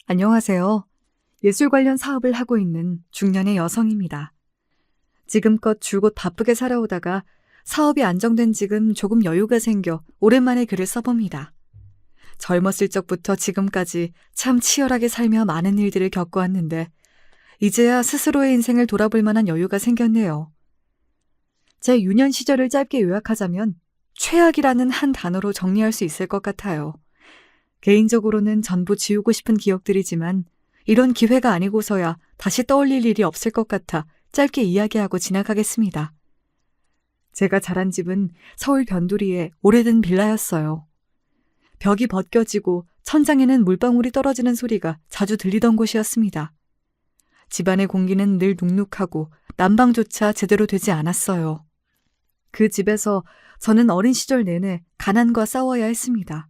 안녕하세요. 예술 관련 사업을 하고 있는 중년의 여성입니다. 지금껏 줄곧 바쁘게 살아오다가 사업이 안정된 지금 조금 여유가 생겨 오랜만에 글을 써봅니다. 젊었을 적부터 지금까지 참 치열하게 살며 많은 일들을 겪어왔는데 이제야 스스로의 인생을 돌아볼 만한 여유가 생겼네요. 제 유년 시절을 짧게 요약하자면 최악이라는 한 단어로 정리할 수 있을 것 같아요. 개인적으로는 전부 지우고 싶은 기억들이지만 이런 기회가 아니고서야 다시 떠올릴 일이 없을 것 같아 짧게 이야기하고 지나가겠습니다. 제가 자란 집은 서울 변두리의 오래된 빌라였어요. 벽이 벗겨지고 천장에는 물방울이 떨어지는 소리가 자주 들리던 곳이었습니다. 집안의 공기는 늘 눅눅하고 난방조차 제대로 되지 않았어요. 그 집에서 저는 어린 시절 내내 가난과 싸워야 했습니다.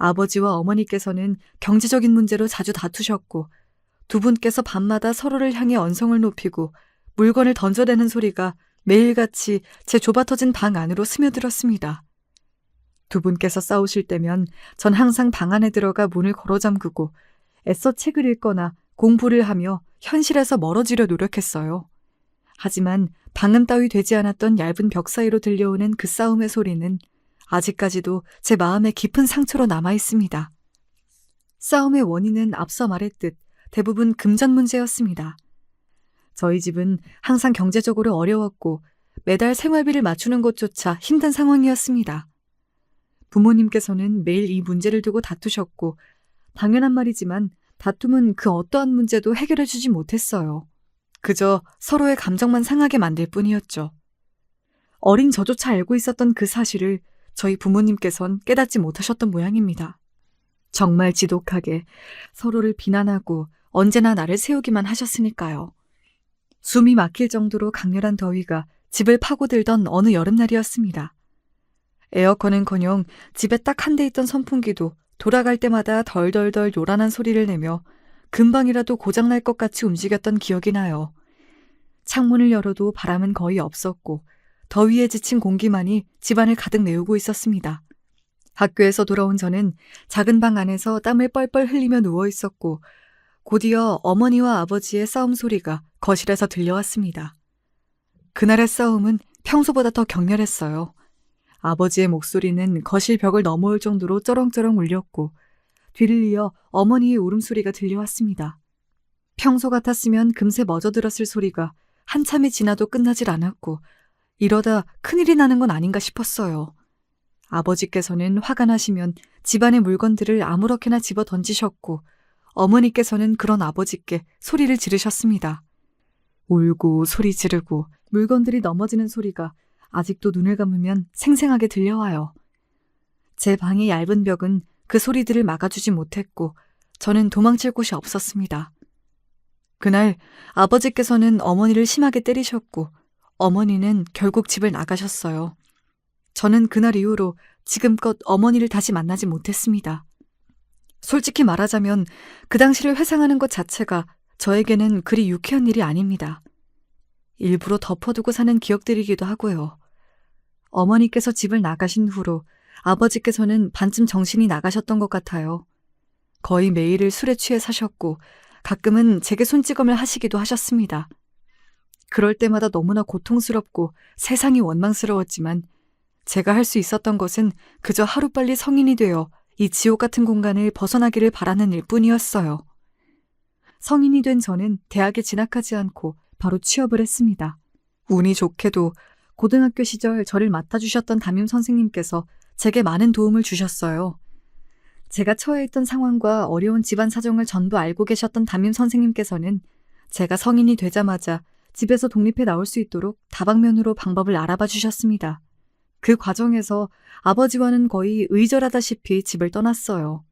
아버지와 어머니께서는 경제적인 문제로 자주 다투셨고 두 분께서 밤마다 서로를 향해 언성을 높이고 물건을 던져대는 소리가 매일같이 제 좁아터진 방 안으로 스며들었습니다. 두 분께서 싸우실 때면 전 항상 방 안에 들어가 문을 걸어 잠그고 애써 책을 읽거나 공부를 하며 현실에서 멀어지려 노력했어요. 하지만 방음 따위 되지 않았던 얇은 벽 사이로 들려오는 그 싸움의 소리는 아직까지도 제 마음에 깊은 상처로 남아 있습니다. 싸움의 원인은 앞서 말했듯 대부분 금전 문제였습니다. 저희 집은 항상 경제적으로 어려웠고 매달 생활비를 맞추는 것조차 힘든 상황이었습니다. 부모님께서는 매일 이 문제를 두고 다투셨고 당연한 말이지만 다툼은 그 어떠한 문제도 해결해주지 못했어요. 그저 서로의 감정만 상하게 만들 뿐이었죠. 어린 저조차 알고 있었던 그 사실을 저희 부모님께선 깨닫지 못하셨던 모양입니다. 정말 지독하게 서로를 비난하고 언제나 나를 세우기만 하셨으니까요. 숨이 막힐 정도로 강렬한 더위가 집을 파고들던 어느 여름날이었습니다. 에어컨은커녕 집에 딱 한 대 있던 선풍기도 돌아갈 때마다 덜덜덜 요란한 소리를 내며 금방이라도 고장날 것 같이 움직였던 기억이 나요. 창문을 열어도 바람은 거의 없었고 더위에 지친 공기만이 집안을 가득 메우고 있었습니다. 학교에서 돌아온 저는 작은 방 안에서 땀을 뻘뻘 흘리며 누워 있었고 곧이어 어머니와 아버지의 싸움 소리가 거실에서 들려왔습니다. 그날의 싸움은 평소보다 더 격렬했어요. 아버지의 목소리는 거실 벽을 넘어올 정도로 쩌렁쩌렁 울렸고 뒤를 이어 어머니의 울음소리가 들려왔습니다. 평소 같았으면 금세 멎어들었을 소리가 한참이 지나도 끝나질 않았고 이러다 큰일이 나는 건 아닌가 싶었어요. 아버지께서는 화가 나시면 집안의 물건들을 아무렇게나 집어 던지셨고 어머니께서는 그런 아버지께 소리를 지르셨습니다. 울고 소리 지르고 물건들이 넘어지는 소리가 아직도 눈을 감으면 생생하게 들려와요. 제 방의 얇은 벽은 그 소리들을 막아주지 못했고 저는 도망칠 곳이 없었습니다. 그날 아버지께서는 어머니를 심하게 때리셨고 어머니는 결국 집을 나가셨어요. 저는 그날 이후로 지금껏 어머니를 다시 만나지 못했습니다. 솔직히 말하자면 그 당시를 회상하는 것 자체가 저에게는 그리 유쾌한 일이 아닙니다. 일부러 덮어두고 사는 기억들이기도 하고요. 어머니께서 집을 나가신 후로 아버지께서는 반쯤 정신이 나가셨던 것 같아요. 거의 매일을 술에 취해 사셨고 가끔은 제게 손찌검을 하시기도 하셨습니다. 그럴 때마다 너무나 고통스럽고 세상이 원망스러웠지만 제가 할 수 있었던 것은 그저 하루빨리 성인이 되어 이 지옥 같은 공간을 벗어나기를 바라는 일뿐이었어요. 성인이 된 저는 대학에 진학하지 않고 바로 취업을 했습니다. 운이 좋게도 고등학교 시절 저를 맡아주셨던 담임 선생님께서 제게 많은 도움을 주셨어요. 제가 처해 있던 상황과 어려운 집안 사정을 전부 알고 계셨던 담임 선생님께서는 제가 성인이 되자마자 집에서 독립해 나올 수 있도록 다방면으로 방법을 알아봐 주셨습니다. 그 과정에서 아버지와는 거의 의절하다시피 집을 떠났어요.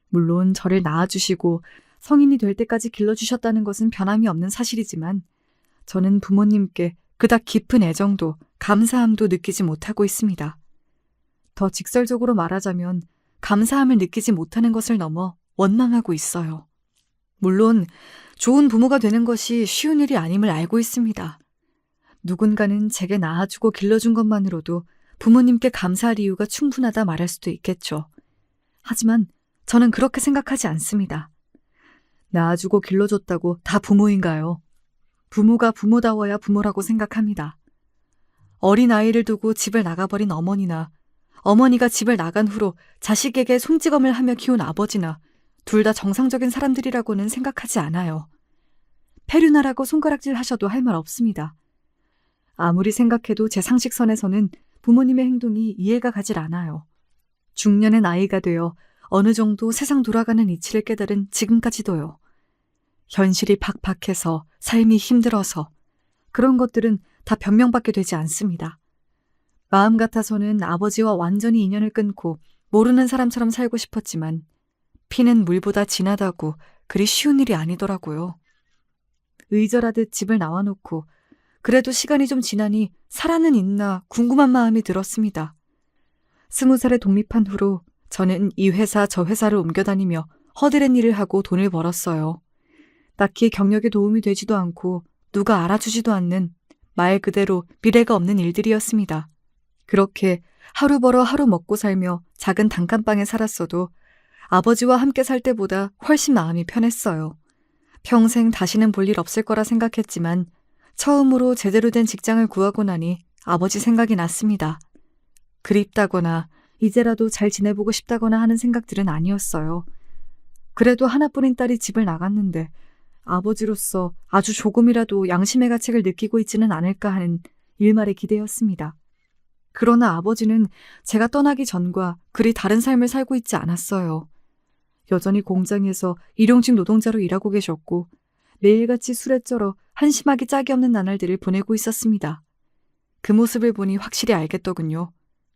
물론 저를 낳아주시고 성인이 될 때까지 길러주셨다는 것은 변함이 없는 사실이지만 저는 부모님께 그닥 깊은 애정도 감사함도 느끼지 못하고 있습니다. 더 직설적으로 말하자면 감사함을 느끼지 못하는 것을 넘어 원망하고 있어요. 물론 좋은 부모가 되는 것이 쉬운 일이 아님을 알고 있습니다. 누군가는 제게 낳아주고 길러준 것만으로도 부모님께 감사할 이유가 충분하다 말할 수도 있겠죠. 하지만 저는 그렇게 생각하지 않습니다. 낳아주고 길러줬다고 다 부모인가요? 부모가 부모다워야 부모라고 생각합니다. 어린 아이를 두고 집을 나가버린 어머니나 어머니가 집을 나간 후로 자식에게 손찌검을 하며 키운 아버지나 둘 다 정상적인 사람들이라고는 생각하지 않아요. 페류나라고 손가락질 하셔도 할 말 없습니다. 아무리 생각해도 제 상식선에서는 부모님의 행동이 이해가 가질 않아요. 중년의 나이가 되어 어느 정도 세상 돌아가는 이치를 깨달은 지금까지도요. 현실이 팍팍해서 삶이 힘들어서 그런 것들은 다 변명받게 되지 않습니다. 마음 같아서는 아버지와 완전히 인연을 끊고 모르는 사람처럼 살고 싶었지만 피는 물보다 진하다고 그리 쉬운 일이 아니더라고요. 의절하듯 집을 나와놓고 그래도 시간이 좀 지나니 살아는 있나 궁금한 마음이 들었습니다. 20살에 독립한 후로 저는 이 회사 저 회사를 옮겨다니며 허드렛 일을 하고 돈을 벌었어요. 딱히 경력에 도움이 되지도 않고 누가 알아주지도 않는 말 그대로 미래가 없는 일들이었습니다. 그렇게 하루 벌어 하루 먹고 살며 작은 단칸방에 살았어도 아버지와 함께 살 때보다 훨씬 마음이 편했어요. 평생 다시는 볼 일 없을 거라 생각했지만 처음으로 제대로 된 직장을 구하고 나니 아버지 생각이 났습니다. 그립다거나 이제라도 잘 지내보고 싶다거나 하는 생각들은 아니었어요. 그래도 하나뿐인 딸이 집을 나갔는데 아버지로서 아주 조금이라도 양심의 가책을 느끼고 있지는 않을까 하는 일말의 기대였습니다. 그러나 아버지는 제가 떠나기 전과 그리 다른 삶을 살고 있지 않았어요. 여전히 공장에서 일용직 노동자로 일하고 계셨고 매일같이 술에 쩔어 한심하기 짝이 없는 나날들을 보내고 있었습니다. 그 모습을 보니 확실히 알겠더군요.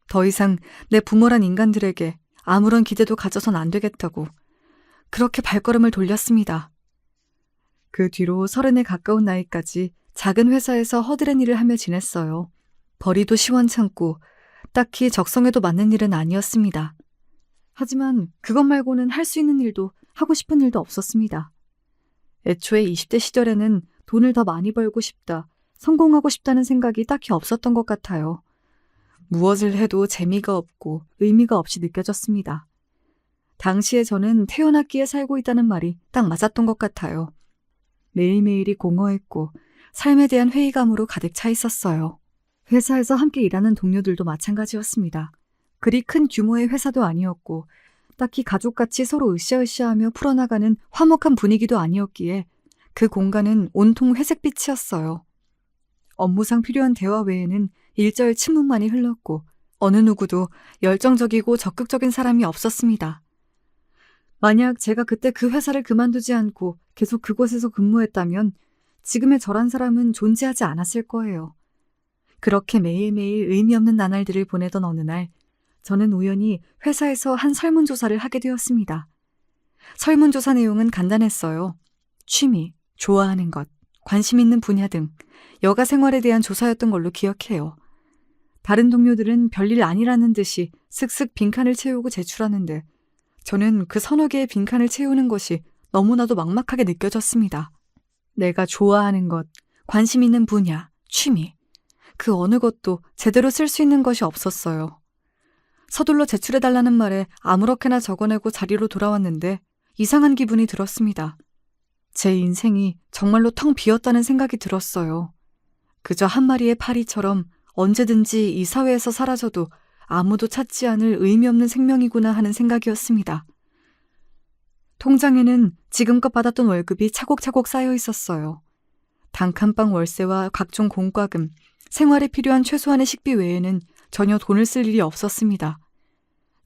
더 이상 내 부모란 인간들에게 아무런 기대도 가져선 안 되겠다고. 그렇게 발걸음을 돌렸습니다. 그 뒤로 30에 가까운 나이까지 작은 회사에서 허드렛 일을 하며 지냈어요. 벌이도 시원찮고 딱히 적성에도 맞는 일은 아니었습니다. 하지만 그것 말고는 할 수 있는 일도 하고 싶은 일도 없었습니다. 애초에 20대 시절에는 돈을 더 많이 벌고 싶다, 성공하고 싶다는 생각이 딱히 없었던 것 같아요. 무엇을 해도 재미가 없고 의미가 없이 느껴졌습니다. 당시에 저는 태어났기에 살고 있다는 말이 딱 맞았던 것 같아요. 매일매일이 공허했고 삶에 대한 회의감으로 가득 차 있었어요. 회사에서 함께 일하는 동료들도 마찬가지였습니다. 그리 큰 규모의 회사도 아니었고 딱히 가족같이 서로 으쌰으쌰하며 풀어나가는 화목한 분위기도 아니었기에 그 공간은 온통 회색빛이었어요. 업무상 필요한 대화 외에는 일절 침묵만이 흘렀고 어느 누구도 열정적이고 적극적인 사람이 없었습니다. 만약 제가 그때 그 회사를 그만두지 않고 계속 그곳에서 근무했다면 지금의 저란 사람은 존재하지 않았을 거예요. 그렇게 매일매일 의미 없는 나날들을 보내던 어느 날 저는 우연히 회사에서 한 설문조사를 하게 되었습니다. 설문조사 내용은 간단했어요. 취미, 좋아하는 것, 관심 있는 분야 등 여가 생활에 대한 조사였던 걸로 기억해요. 다른 동료들은 별일 아니라는 듯이 슥슥 빈칸을 채우고 제출하는데 저는 그 서너 개의 빈칸을 채우는 것이 너무나도 막막하게 느껴졌습니다. 내가 좋아하는 것, 관심 있는 분야, 취미, 그 어느 것도 제대로 쓸 수 있는 것이 없었어요. 서둘러 제출해달라는 말에 아무렇게나 적어내고 자리로 돌아왔는데 이상한 기분이 들었습니다. 제 인생이 정말로 텅 비었다는 생각이 들었어요. 그저 한 마리의 파리처럼 언제든지 이 사회에서 사라져도 아무도 찾지 않을 의미 없는 생명이구나 하는 생각이었습니다. 통장에는 지금껏 받았던 월급이 차곡차곡 쌓여 있었어요. 단칸방 월세와 각종 공과금, 생활에 필요한 최소한의 식비 외에는 전혀 돈을 쓸 일이 없었습니다.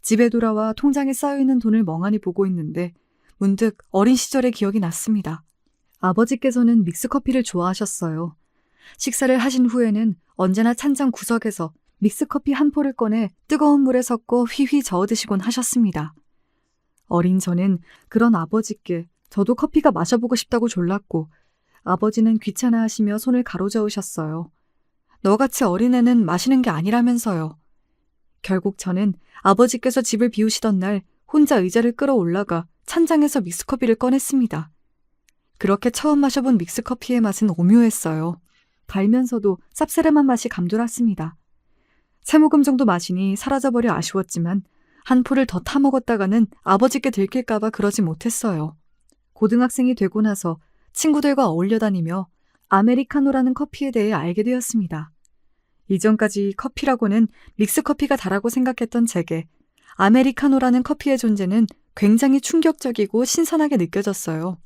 집에 돌아와 통장에 쌓여있는 돈을 멍하니 보고 있는데 문득 어린 시절의 기억이 났습니다. 아버지께서는 믹스커피를 좋아하셨어요. 식사를 하신 후에는 언제나 찬장 구석에서 믹스커피 한 포를 꺼내 뜨거운 물에 섞어 휘휘 저어 드시곤 하셨습니다. 어린 저는 그런 아버지께 저도 커피가 마셔보고 싶다고 졸랐고 아버지는 귀찮아하시며 손을 가로저으셨어요. 너같이 어린애는 마시는 게 아니라면서요. 결국 저는 아버지께서 집을 비우시던 날 혼자 의자를 끌어올라가 찬장에서 믹스커피를 꺼냈습니다. 그렇게 처음 마셔본 믹스커피의 맛은 오묘했어요. 달면서도 쌉싸름한 맛이 감돌았습니다. 3모금 정도 마시니 사라져버려 아쉬웠지만 한 포를 더 타먹었다가는 아버지께 들킬까봐 그러지 못했어요. 고등학생이 되고 나서 친구들과 어울려 다니며 아메리카노라는 커피에 대해 알게 되었습니다. 이전까지 커피라고는 믹스커피가 다라고 생각했던 제게 아메리카노라는 커피의 존재는 굉장히 충격적이고 신선하게 느껴졌어요.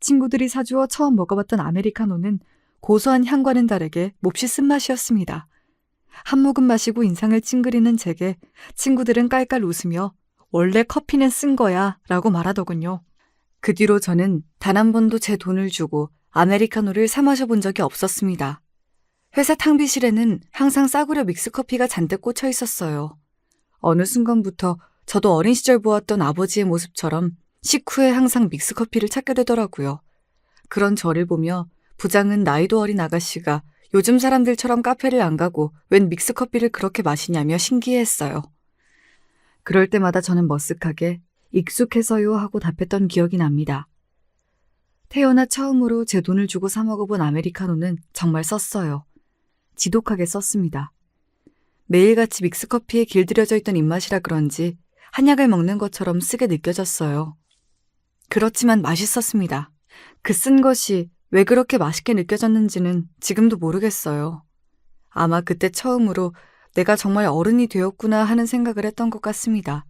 친구들이 사주어 처음 먹어봤던 아메리카노는 고소한 향과는 다르게 몹시 쓴맛이었습니다. 한 모금 마시고 인상을 찡그리는 제게 친구들은 깔깔 웃으며 원래 커피는 쓴 거야 라고 말하더군요. 그 뒤로 저는 단 한 번도 제 돈을 주고 아메리카노를 사 마셔본 적이 없었습니다. 회사 탕비실에는 항상 싸구려 믹스커피가 잔뜩 꽂혀 있었어요. 어느 순간부터 저도 어린 시절 보았던 아버지의 모습처럼 식후에 항상 믹스커피를 찾게 되더라고요. 그런 저를 보며 부장은 나이도 어린 아가씨가 요즘 사람들처럼 카페를 안 가고 웬 믹스커피를 그렇게 마시냐며 신기해했어요. 그럴 때마다 저는 머쓱하게 익숙해서요 하고 답했던 기억이 납니다. 태어나 처음으로 제 돈을 주고 사 먹어본 아메리카노는 정말 썼어요. 지독하게 썼습니다. 매일같이 믹스커피에 길들여져 있던 입맛이라 그런지 한약을 먹는 것처럼 쓰게 느껴졌어요. 그렇지만 맛있었습니다. 그 쓴 것이 왜 그렇게 맛있게 느껴졌는지는 지금도 모르겠어요. 아마 그때 처음으로 내가 정말 어른이 되었구나 하는 생각을 했던 것 같습니다.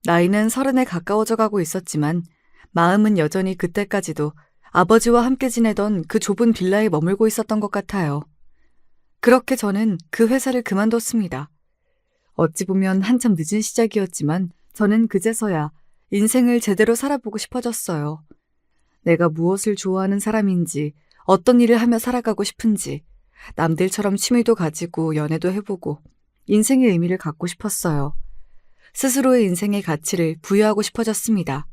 나이는 30에 가까워져 가고 있었지만 마음은 여전히 그때까지도 아버지와 함께 지내던 그 좁은 빌라에 머물고 있었던 것 같아요. 그렇게 저는 그 회사를 그만뒀습니다. 어찌 보면 한참 늦은 시작이었지만 저는 그제서야 인생을 제대로 살아보고 싶어졌어요. 내가 무엇을 좋아하는 사람인지, 어떤 일을 하며 살아가고 싶은지, 남들처럼 취미도 가지고 연애도 해보고 인생의 의미를 갖고 싶었어요. 스스로의 인생의 가치를 부여하고 싶어졌습니다.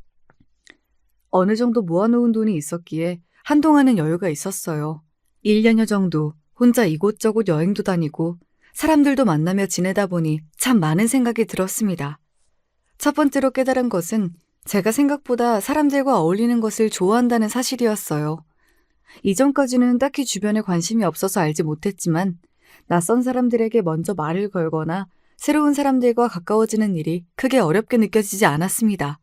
어느 정도 모아놓은 돈이 있었기에 한동안은 여유가 있었어요. 1년여 정도 혼자 이곳저곳 여행도 다니고 사람들도 만나며 지내다 보니 참 많은 생각이 들었습니다. 첫 번째로 깨달은 것은 제가 생각보다 사람들과 어울리는 것을 좋아한다는 사실이었어요. 이전까지는 딱히 주변에 관심이 없어서 알지 못했지만 낯선 사람들에게 먼저 말을 걸거나 새로운 사람들과 가까워지는 일이 크게 어렵게 느껴지지 않았습니다.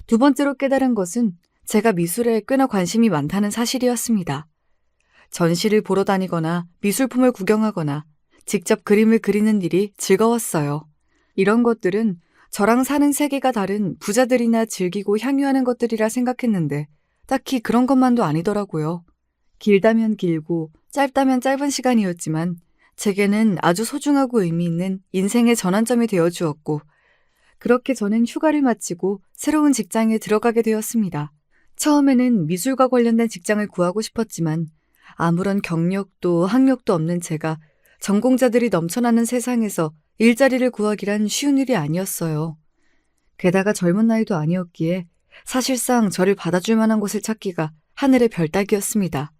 두 번째로 깨달은 것은 제가 미술에 꽤나 관심이 많다는 사실이었습니다. 전시를 보러 다니거나 미술품을 구경하거나 직접 그림을 그리는 일이 즐거웠어요. 이런 것들은 저랑 사는 세계가 다른 부자들이나 즐기고 향유하는 것들이라 생각했는데 딱히 그런 것만도 아니더라고요. 길다면 길고 짧다면 짧은 시간이었지만 제게는 아주 소중하고 의미 있는 인생의 전환점이 되어주었고 그렇게 저는 휴가를 마치고 새로운 직장에 들어가게 되었습니다. 처음에는 미술과 관련된 직장을 구하고 싶었지만 아무런 경력도 학력도 없는 제가 전공자들이 넘쳐나는 세상에서 일자리를 구하기란 쉬운 일이 아니었어요. 게다가 젊은 나이도 아니었기에 사실상 저를 받아줄 만한 곳을 찾기가 하늘의 별 따기였습니다.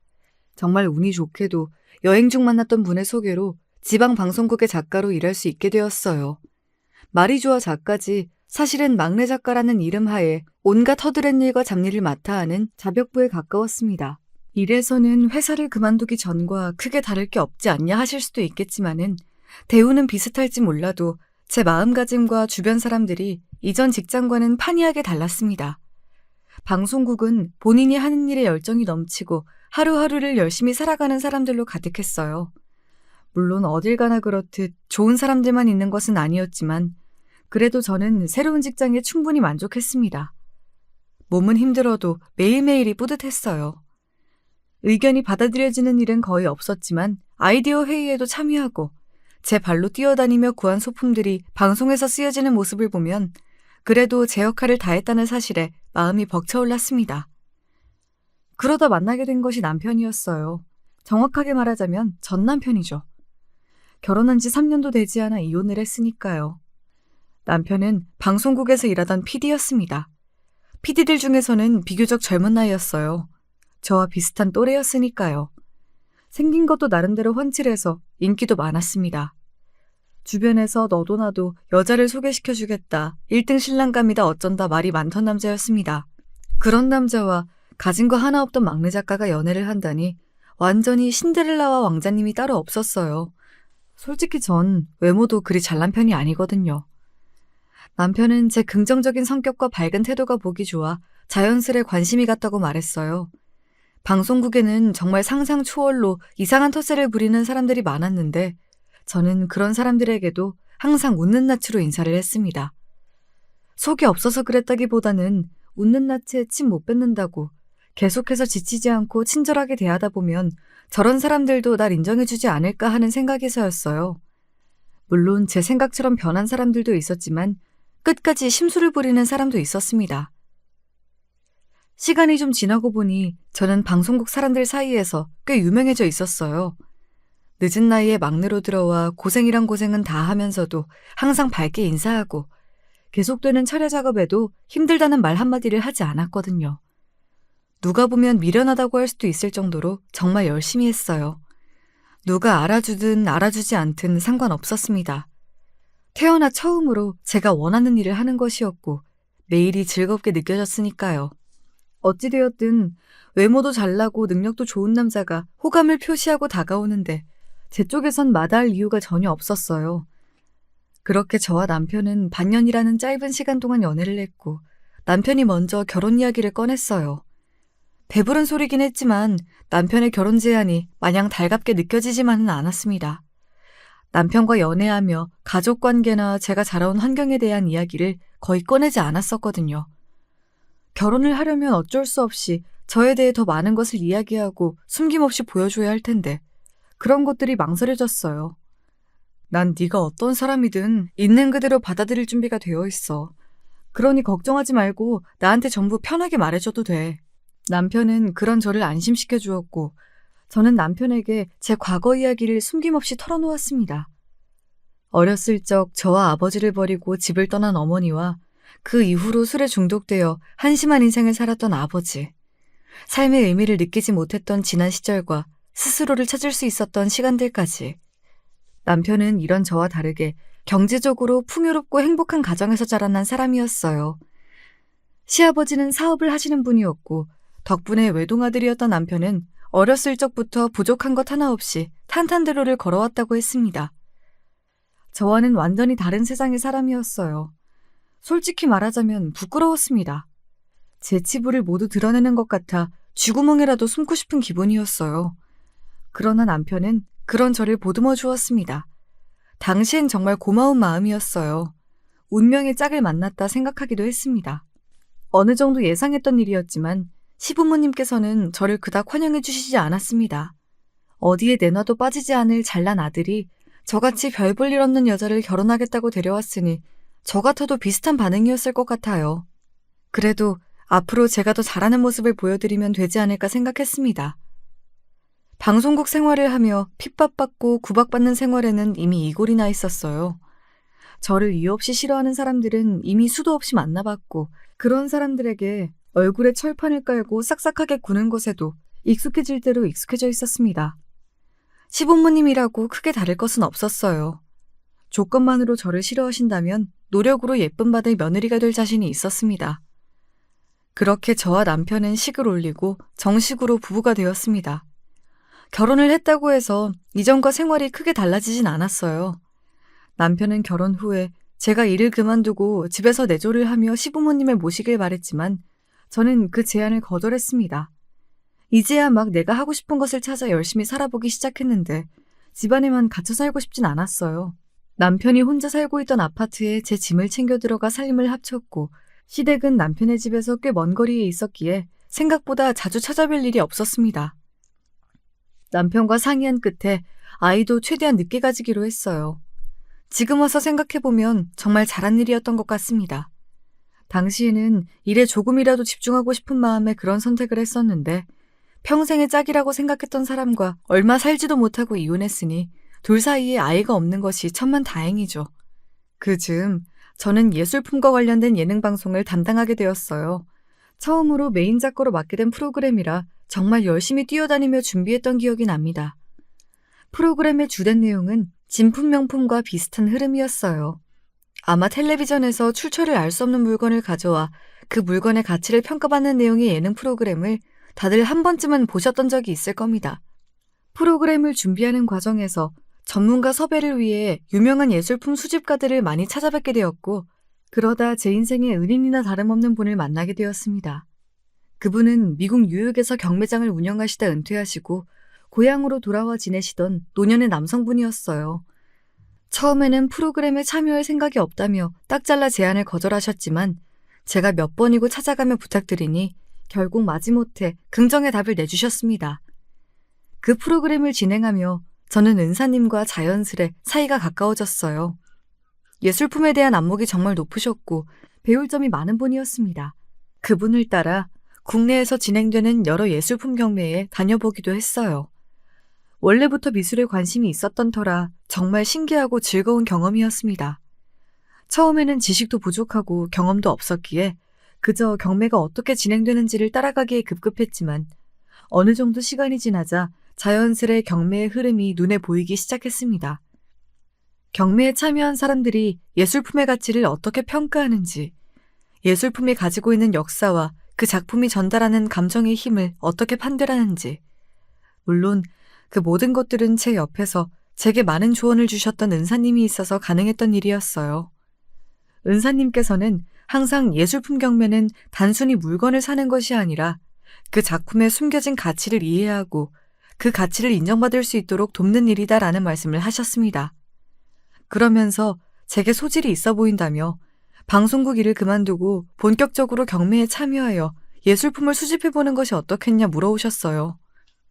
정말 운이 좋게도 여행 중 만났던 분의 소개로 지방 방송국의 작가로 일할 수 있게 되었어요. 말이 좋아 작가지 사실은 막내 작가라는 이름 하에 온갖 허드렛 일과 잡일을 맡아 하는 자벽부에 가까웠습니다. 이래서는 회사를 그만두기 전과 크게 다를 게 없지 않냐 하실 수도 있겠지만은 대우는 비슷할지 몰라도 제 마음가짐과 주변 사람들이 이전 직장과는 판이하게 달랐습니다. 방송국은 본인이 하는 일에 열정이 넘치고 하루하루를 열심히 살아가는 사람들로 가득했어요. 물론 어딜 가나 그렇듯 좋은 사람들만 있는 것은 아니었지만 그래도 저는 새로운 직장에 충분히 만족했습니다. 몸은 힘들어도 매일매일이 뿌듯했어요. 의견이 받아들여지는 일은 거의 없었지만 아이디어 회의에도 참여하고 제 발로 뛰어다니며 구한 소품들이 방송에서 쓰여지는 모습을 보면 그래도 제 역할을 다했다는 사실에 마음이 벅차올랐습니다. 그러다 만나게 된 것이 남편이었어요. 정확하게 말하자면 전 남편이죠. 결혼한 지 3년도 되지 않아 이혼을 했으니까요. 남편은 방송국에서 일하던 PD였습니다. PD들 중에서는 비교적 젊은 나이였어요. 저와 비슷한 또래였으니까요. 생긴 것도 나름대로 훤칠해서 인기도 많았습니다. 주변에서 너도 나도 여자를 소개시켜주겠다, 1등 신랑감이다 어쩐다 말이 많던 남자였습니다. 그런 남자와 가진 거 하나 없던 막내 작가가 연애를 한다니 완전히 신데렐라와 왕자님이 따로 없었어요. 솔직히 전 외모도 그리 잘난 편이 아니거든요. 남편은 제 긍정적인 성격과 밝은 태도가 보기 좋아 자연스레 관심이 갔다고 말했어요. 방송국에는 정말 상상 초월로 이상한 텃세를 부리는 사람들이 많았는데 저는 그런 사람들에게도 항상 웃는 낯으로 인사를 했습니다. 속이 없어서 그랬다기보다는 웃는 낯에 침 못 뱉는다고 계속해서 지치지 않고 친절하게 대하다 보면 저런 사람들도 날 인정해주지 않을까 하는 생각에서였어요. 물론 제 생각처럼 변한 사람들도 있었지만 끝까지 심술을 부리는 사람도 있었습니다. 시간이 좀 지나고 보니 저는 방송국 사람들 사이에서 꽤 유명해져 있었어요. 늦은 나이에 막내로 들어와 고생이란 고생은 다 하면서도 항상 밝게 인사하고 계속되는 촬영 작업에도 힘들다는 말 한마디를 하지 않았거든요. 누가 보면 미련하다고 할 수도 있을 정도로 정말 열심히 했어요. 누가 알아주든 알아주지 않든 상관없었습니다. 태어나 처음으로 제가 원하는 일을 하는 것이었고 매일이 즐겁게 느껴졌으니까요. 어찌되었든 외모도 잘나고 능력도 좋은 남자가 호감을 표시하고 다가오는데 제 쪽에선 마다할 이유가 전혀 없었어요. 그렇게 저와 남편은 반년이라는 짧은 시간 동안 연애를 했고 남편이 먼저 결혼 이야기를 꺼냈어요. 배부른 소리긴 했지만 남편의 결혼 제안이 마냥 달갑게 느껴지지만은 않았습니다. 남편과 연애하며 가족관계나 제가 자라온 환경에 대한 이야기를 거의 꺼내지 않았었거든요. 결혼을 하려면 어쩔 수 없이 저에 대해 더 많은 것을 이야기하고 숨김없이 보여줘야 할 텐데 그런 것들이 망설여졌어요. 난 네가 어떤 사람이든 있는 그대로 받아들일 준비가 되어 있어. 그러니 걱정하지 말고 나한테 전부 편하게 말해줘도 돼. 남편은 그런 저를 안심시켜 주었고 저는 남편에게 제 과거 이야기를 숨김없이 털어놓았습니다. 어렸을 적 저와 아버지를 버리고 집을 떠난 어머니와 그 이후로 술에 중독되어 한심한 인생을 살았던 아버지, 삶의 의미를 느끼지 못했던 지난 시절과 스스로를 찾을 수 있었던 시간들까지. 남편은 이런 저와 다르게 경제적으로 풍요롭고 행복한 가정에서 자라난 사람이었어요. 시아버지는 사업을 하시는 분이었고 덕분에 외동아들이었던 남편은 어렸을 적부터 부족한 것 하나 없이 탄탄대로를 걸어왔다고 했습니다. 저와는 완전히 다른 세상의 사람이었어요. 솔직히 말하자면 부끄러웠습니다. 제 치부를 모두 드러내는 것 같아 쥐구멍이라도 숨고 싶은 기분이었어요. 그러나 남편은 그런 저를 보듬어 주었습니다. 당시엔 정말 고마운 마음이었어요. 운명의 짝을 만났다 생각하기도 했습니다. 어느 정도 예상했던 일이었지만 시부모님께서는 저를 그닥 환영해 주시지 않았습니다. 어디에 내놔도 빠지지 않을 잘난 아들이 저같이 별 볼 일 없는 여자를 결혼하겠다고 데려왔으니 저 같아도 비슷한 반응이었을 것 같아요. 그래도 앞으로 제가 더 잘하는 모습을 보여드리면 되지 않을까 생각했습니다. 방송국 생활을 하며 핍박받고 구박받는 생활에는 이미 이골이 나 있었어요. 저를 이유 없이 싫어하는 사람들은 이미 수도 없이 만나봤고 그런 사람들에게 얼굴에 철판을 깔고 싹싹하게 구는 것에도 익숙해질 대로 익숙해져 있었습니다. 시부모님이라고 크게 다를 것은 없었어요. 조건만으로 저를 싫어하신다면 노력으로 예쁨 받을 며느리가 될 자신이 있었습니다. 그렇게 저와 남편은 식을 올리고 정식으로 부부가 되었습니다. 결혼을 했다고 해서 이전과 생활이 크게 달라지진 않았어요. 남편은 결혼 후에 제가 일을 그만두고 집에서 내조를 하며 시부모님을 모시길 바랬지만 저는 그 제안을 거절했습니다. 이제야 막 내가 하고 싶은 것을 찾아 열심히 살아보기 시작했는데 집안에만 갇혀 살고 싶진 않았어요. 남편이 혼자 살고 있던 아파트에 제 짐을 챙겨 들어가 살림을 합쳤고 시댁은 남편의 집에서 꽤 먼 거리에 있었기에 생각보다 자주 찾아뵐 일이 없었습니다. 남편과 상의한 끝에 아이도 최대한 늦게 가지기로 했어요. 지금 와서 생각해보면 정말 잘한 일이었던 것 같습니다. 당시에는 일에 조금이라도 집중하고 싶은 마음에 그런 선택을 했었는데 평생의 짝이라고 생각했던 사람과 얼마 살지도 못하고 이혼했으니 둘 사이에 아이가 없는 것이 천만다행이죠. 그 즈음 저는 예술품과 관련된 예능 방송을 담당하게 되었어요. 처음으로 메인 작가로 맡게 된 프로그램이라 정말 열심히 뛰어다니며 준비했던 기억이 납니다. 프로그램의 주된 내용은 진품 명품과 비슷한 흐름이었어요. 아마 텔레비전에서 출처를 알 수 없는 물건을 가져와 그 물건의 가치를 평가받는 내용의 예능 프로그램을 다들 한 번쯤은 보셨던 적이 있을 겁니다. 프로그램을 준비하는 과정에서 전문가 섭외를 위해 유명한 예술품 수집가들을 많이 찾아뵙게 되었고 그러다 제 인생에 은인이나 다름없는 분을 만나게 되었습니다. 그분은 미국 뉴욕에서 경매장을 운영하시다 은퇴하시고 고향으로 돌아와 지내시던 노년의 남성분이었어요. 처음에는 프로그램에 참여할 생각이 없다며 딱 잘라 제안을 거절하셨지만 제가 몇 번이고 찾아가며 부탁드리니 결국 마지못해 긍정의 답을 내주셨습니다. 그 프로그램을 진행하며 저는 은사님과 자연스레 사이가 가까워졌어요. 예술품에 대한 안목이 정말 높으셨고 배울 점이 많은 분이었습니다. 그분을 따라 국내에서 진행되는 여러 예술품 경매에 다녀보기도 했어요. 원래부터 미술에 관심이 있었던 터라 정말 신기하고 즐거운 경험이었습니다. 처음에는 지식도 부족하고 경험도 없었기에 그저 경매가 어떻게 진행되는지를 따라가기에 급급했지만 어느 정도 시간이 지나자 자연스레 경매의 흐름이 눈에 보이기 시작했습니다. 경매에 참여한 사람들이 예술품의 가치를 어떻게 평가하는지, 예술품이 가지고 있는 역사와 그 작품이 전달하는 감정의 힘을 어떻게 판별하는지, 물론 그 모든 것들은 제 옆에서 제게 많은 조언을 주셨던 은사님이 있어서 가능했던 일이었어요. 은사님께서는 항상 예술품 경매는 단순히 물건을 사는 것이 아니라 그 작품에 숨겨진 가치를 이해하고 그 가치를 인정받을 수 있도록 돕는 일이다라는 말씀을 하셨습니다. 그러면서 제게 소질이 있어 보인다며 방송국 일을 그만두고 본격적으로 경매에 참여하여 예술품을 수집해보는 것이 어떻겠냐 물어오셨어요.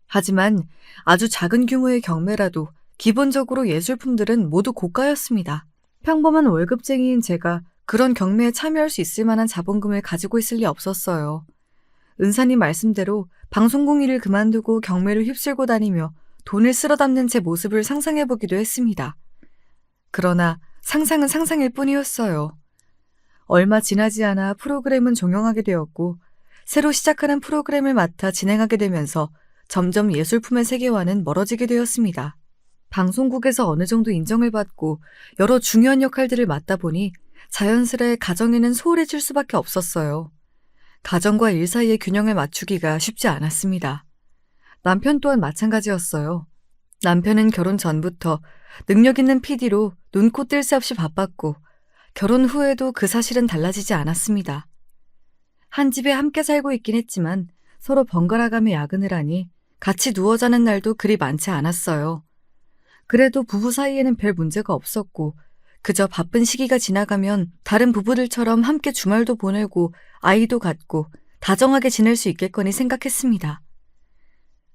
하지만 아주 작은 규모의 경매라도 기본적으로 예술품들은 모두 고가였습니다. 평범한 월급쟁이인 제가 그런 경매에 참여할 수 있을 만한 자본금을 가지고 있을 리 없었어요. 은사님 말씀대로 방송국 일을 그만두고 경매를 휩쓸고 다니며 돈을 쓸어 담는 제 모습을 상상해보기도 했습니다. 그러나 상상은 상상일 뿐이었어요. 얼마 지나지 않아 프로그램은 종영하게 되었고 새로 시작하는 프로그램을 맡아 진행하게 되면서 점점 예술품의 세계와는 멀어지게 되었습니다. 방송국에서 어느 정도 인정을 받고 여러 중요한 역할들을 맡다 보니 자연스레 가정에는 소홀해질 수밖에 없었어요. 가정과 일 사이의 균형을 맞추기가 쉽지 않았습니다. 남편 또한 마찬가지였어요. 남편은 결혼 전부터 능력 있는 PD로 눈코 뜰 새 없이 바빴고 결혼 후에도 그 사실은 달라지지 않았습니다. 한 집에 함께 살고 있긴 했지만 서로 번갈아가며 야근을 하니 같이 누워 자는 날도 그리 많지 않았어요. 그래도 부부 사이에는 별 문제가 없었고 그저 바쁜 시기가 지나가면 다른 부부들처럼 함께 주말도 보내고 아이도 갖고 다정하게 지낼 수 있겠거니 생각했습니다.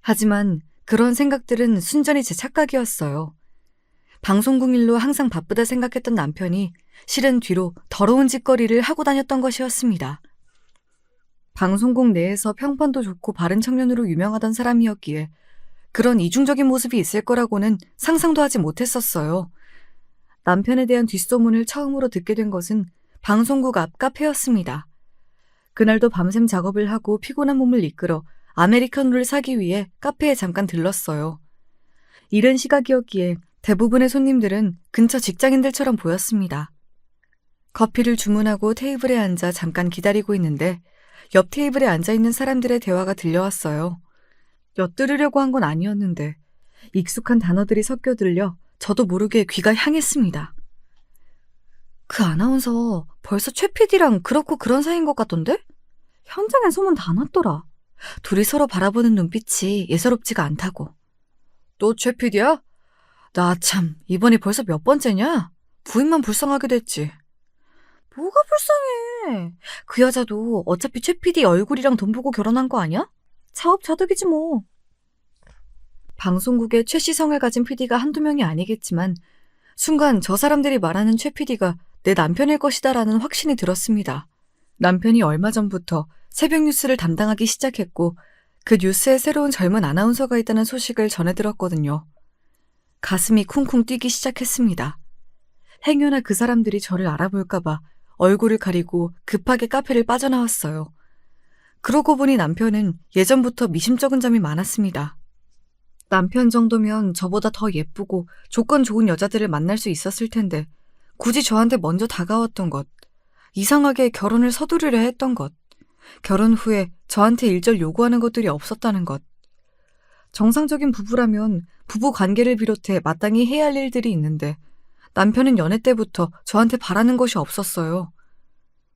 하지만 그런 생각들은 순전히 제 착각이었어요. 방송국 일로 항상 바쁘다 생각했던 남편이 실은 뒤로 더러운 짓거리를 하고 다녔던 것이었습니다. 방송국 내에서 평판도 좋고 바른 청년으로 유명하던 사람이었기에 그런 이중적인 모습이 있을 거라고는 상상도 하지 못했었어요. 남편에 대한 뒷소문을 처음으로 듣게 된 것은 방송국 앞 카페였습니다. 그날도 밤샘 작업을 하고 피곤한 몸을 이끌어 아메리카노를 사기 위해 카페에 잠깐 들렀어요. 이른 시각이었기에 대부분의 손님들은 근처 직장인들처럼 보였습니다. 커피를 주문하고 테이블에 앉아 잠깐 기다리고 있는데 옆 테이블에 앉아있는 사람들의 대화가 들려왔어요. 엿들으려고 한 건 아니었는데 익숙한 단어들이 섞여 들려 저도 모르게 귀가 향했습니다. 그 아나운서 벌써 최 PD랑 그렇고 그런 사이인 것 같던데? 현장엔 소문 다 났더라. 둘이 서로 바라보는 눈빛이 예사롭지가 않다고. 또 최 PD야? 나 참 이번이 벌써 몇 번째냐? 부인만 불쌍하게 됐지. 뭐가 불쌍해. 그 여자도 어차피 최 PD 얼굴이랑 돈 보고 결혼한 거 아니야? 차업차득이지 뭐. 방송국에 최시성을 가진 PD가 한두 명이 아니겠지만 순간 저 사람들이 말하는 최 PD가 내 남편일 것이다라는 확신이 들었습니다. 남편이 얼마 전부터 새벽 뉴스를 담당하기 시작했고 그 뉴스에 새로운 젊은 아나운서가 있다는 소식을 전해 들었거든요. 가슴이 쿵쿵 뛰기 시작했습니다. 행여나 그 사람들이 저를 알아볼까봐 얼굴을 가리고 급하게 카페를 빠져나왔어요. 그러고 보니 남편은 예전부터 미심쩍은 점이 많았습니다. 남편 정도면 저보다 더 예쁘고 조건 좋은 여자들을 만날 수 있었을 텐데 굳이 저한테 먼저 다가왔던 것, 이상하게 결혼을 서두르려 했던 것, 결혼 후에 저한테 일절 요구하는 것들이 없었다는 것. 정상적인 부부라면 부부 관계를 비롯해 마땅히 해야 할 일들이 있는데 남편은 연애 때부터 저한테 바라는 것이 없었어요.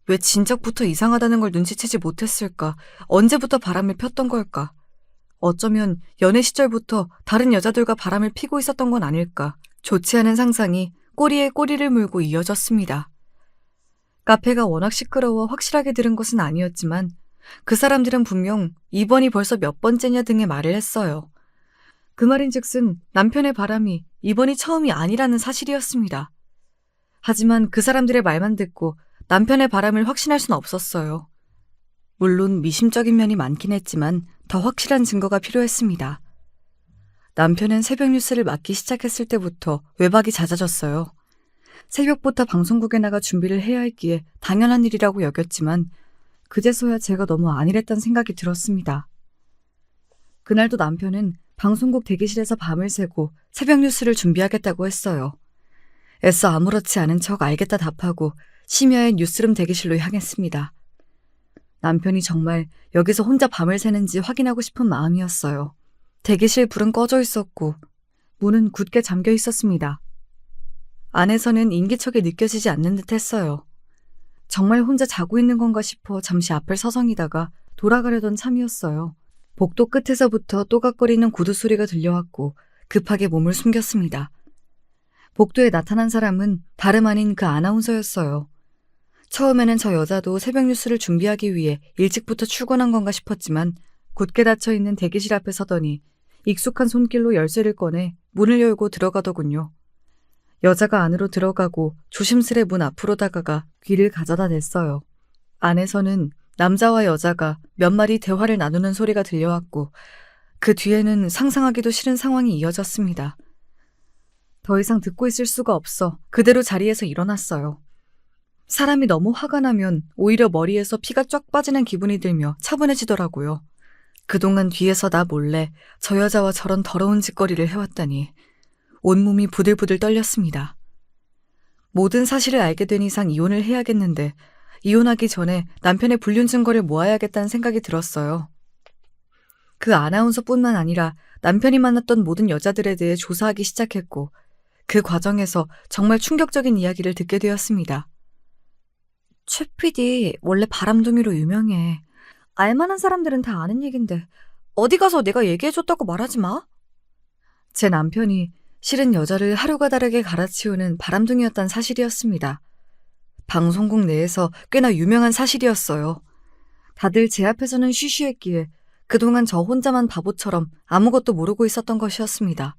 왜 진작부터 이상하다는 걸 눈치채지 못했을까? 언제부터 바람을 폈던 걸까? 어쩌면 연애 시절부터 다른 여자들과 바람을 피고 있었던 건 아닐까? 좋지 않은 상상이 꼬리에 꼬리를 물고 이어졌습니다. 카페가 워낙 시끄러워 확실하게 들은 것은 아니었지만 그 사람들은 분명 이번이 벌써 몇 번째냐 등의 말을 했어요. 그 말인즉슨 남편의 바람이 이번이 처음이 아니라는 사실이었습니다. 하지만 그 사람들의 말만 듣고 남편의 바람을 확신할 수는 없었어요. 물론 미심적인 면이 많긴 했지만 더 확실한 증거가 필요했습니다. 남편은 새벽 뉴스를 맡기 시작했을 때부터 외박이 잦아졌어요. 새벽부터 방송국에 나가 준비를 해야 했기에 당연한 일이라고 여겼지만 그제서야 제가 너무 안일했다는 생각이 들었습니다. 그날도 남편은 방송국 대기실에서 밤을 새고 새벽 뉴스를 준비하겠다고 했어요. 애써 아무렇지 않은 척 알겠다 답하고 심야의 뉴스룸 대기실로 향했습니다. 남편이 정말 여기서 혼자 밤을 새는지 확인하고 싶은 마음이었어요. 대기실 불은 꺼져 있었고 문은 굳게 잠겨 있었습니다. 안에서는 인기척이 느껴지지 않는 듯 했어요. 정말 혼자 자고 있는 건가 싶어 잠시 앞을 서성이다가 돌아가려던 참이었어요. 복도 끝에서부터 또각거리는 구두 소리가 들려왔고 급하게 몸을 숨겼습니다. 복도에 나타난 사람은 다름 아닌 그 아나운서였어요. 처음에는 저 여자도 새벽 뉴스를 준비하기 위해 일찍부터 출근한 건가 싶었지만 굳게 닫혀있는 대기실 앞에 서더니 익숙한 손길로 열쇠를 꺼내 문을 열고 들어가더군요. 여자가 안으로 들어가고 조심스레 문 앞으로 다가가 귀를 가져다 댔어요. 안에서는 남자와 여자가 몇 마디 대화를 나누는 소리가 들려왔고 그 뒤에는 상상하기도 싫은 상황이 이어졌습니다. 더 이상 듣고 있을 수가 없어 그대로 자리에서 일어났어요. 사람이 너무 화가 나면 오히려 머리에서 피가 쫙 빠지는 기분이 들며 차분해지더라고요. 그동안 뒤에서 나 몰래 저 여자와 저런 더러운 짓거리를 해왔다니 온몸이 부들부들 떨렸습니다. 모든 사실을 알게 된 이상 이혼을 해야겠는데 이혼하기 전에 남편의 불륜 증거를 모아야겠다는 생각이 들었어요. 그 아나운서뿐만 아니라 남편이 만났던 모든 여자들에 대해 조사하기 시작했고 그 과정에서 정말 충격적인 이야기를 듣게 되었습니다. 최 PD 원래 바람둥이로 유명해. 알만한 사람들은 다 아는 얘긴데 어디 가서 내가 얘기해줬다고 말하지 마. 제 남편이 실은 여자를 하루가 다르게 갈아치우는 바람둥이였단 사실이었습니다. 방송국 내에서 꽤나 유명한 사실이었어요. 다들 제 앞에서는 쉬쉬했기에 그동안 저 혼자만 바보처럼 아무것도 모르고 있었던 것이었습니다.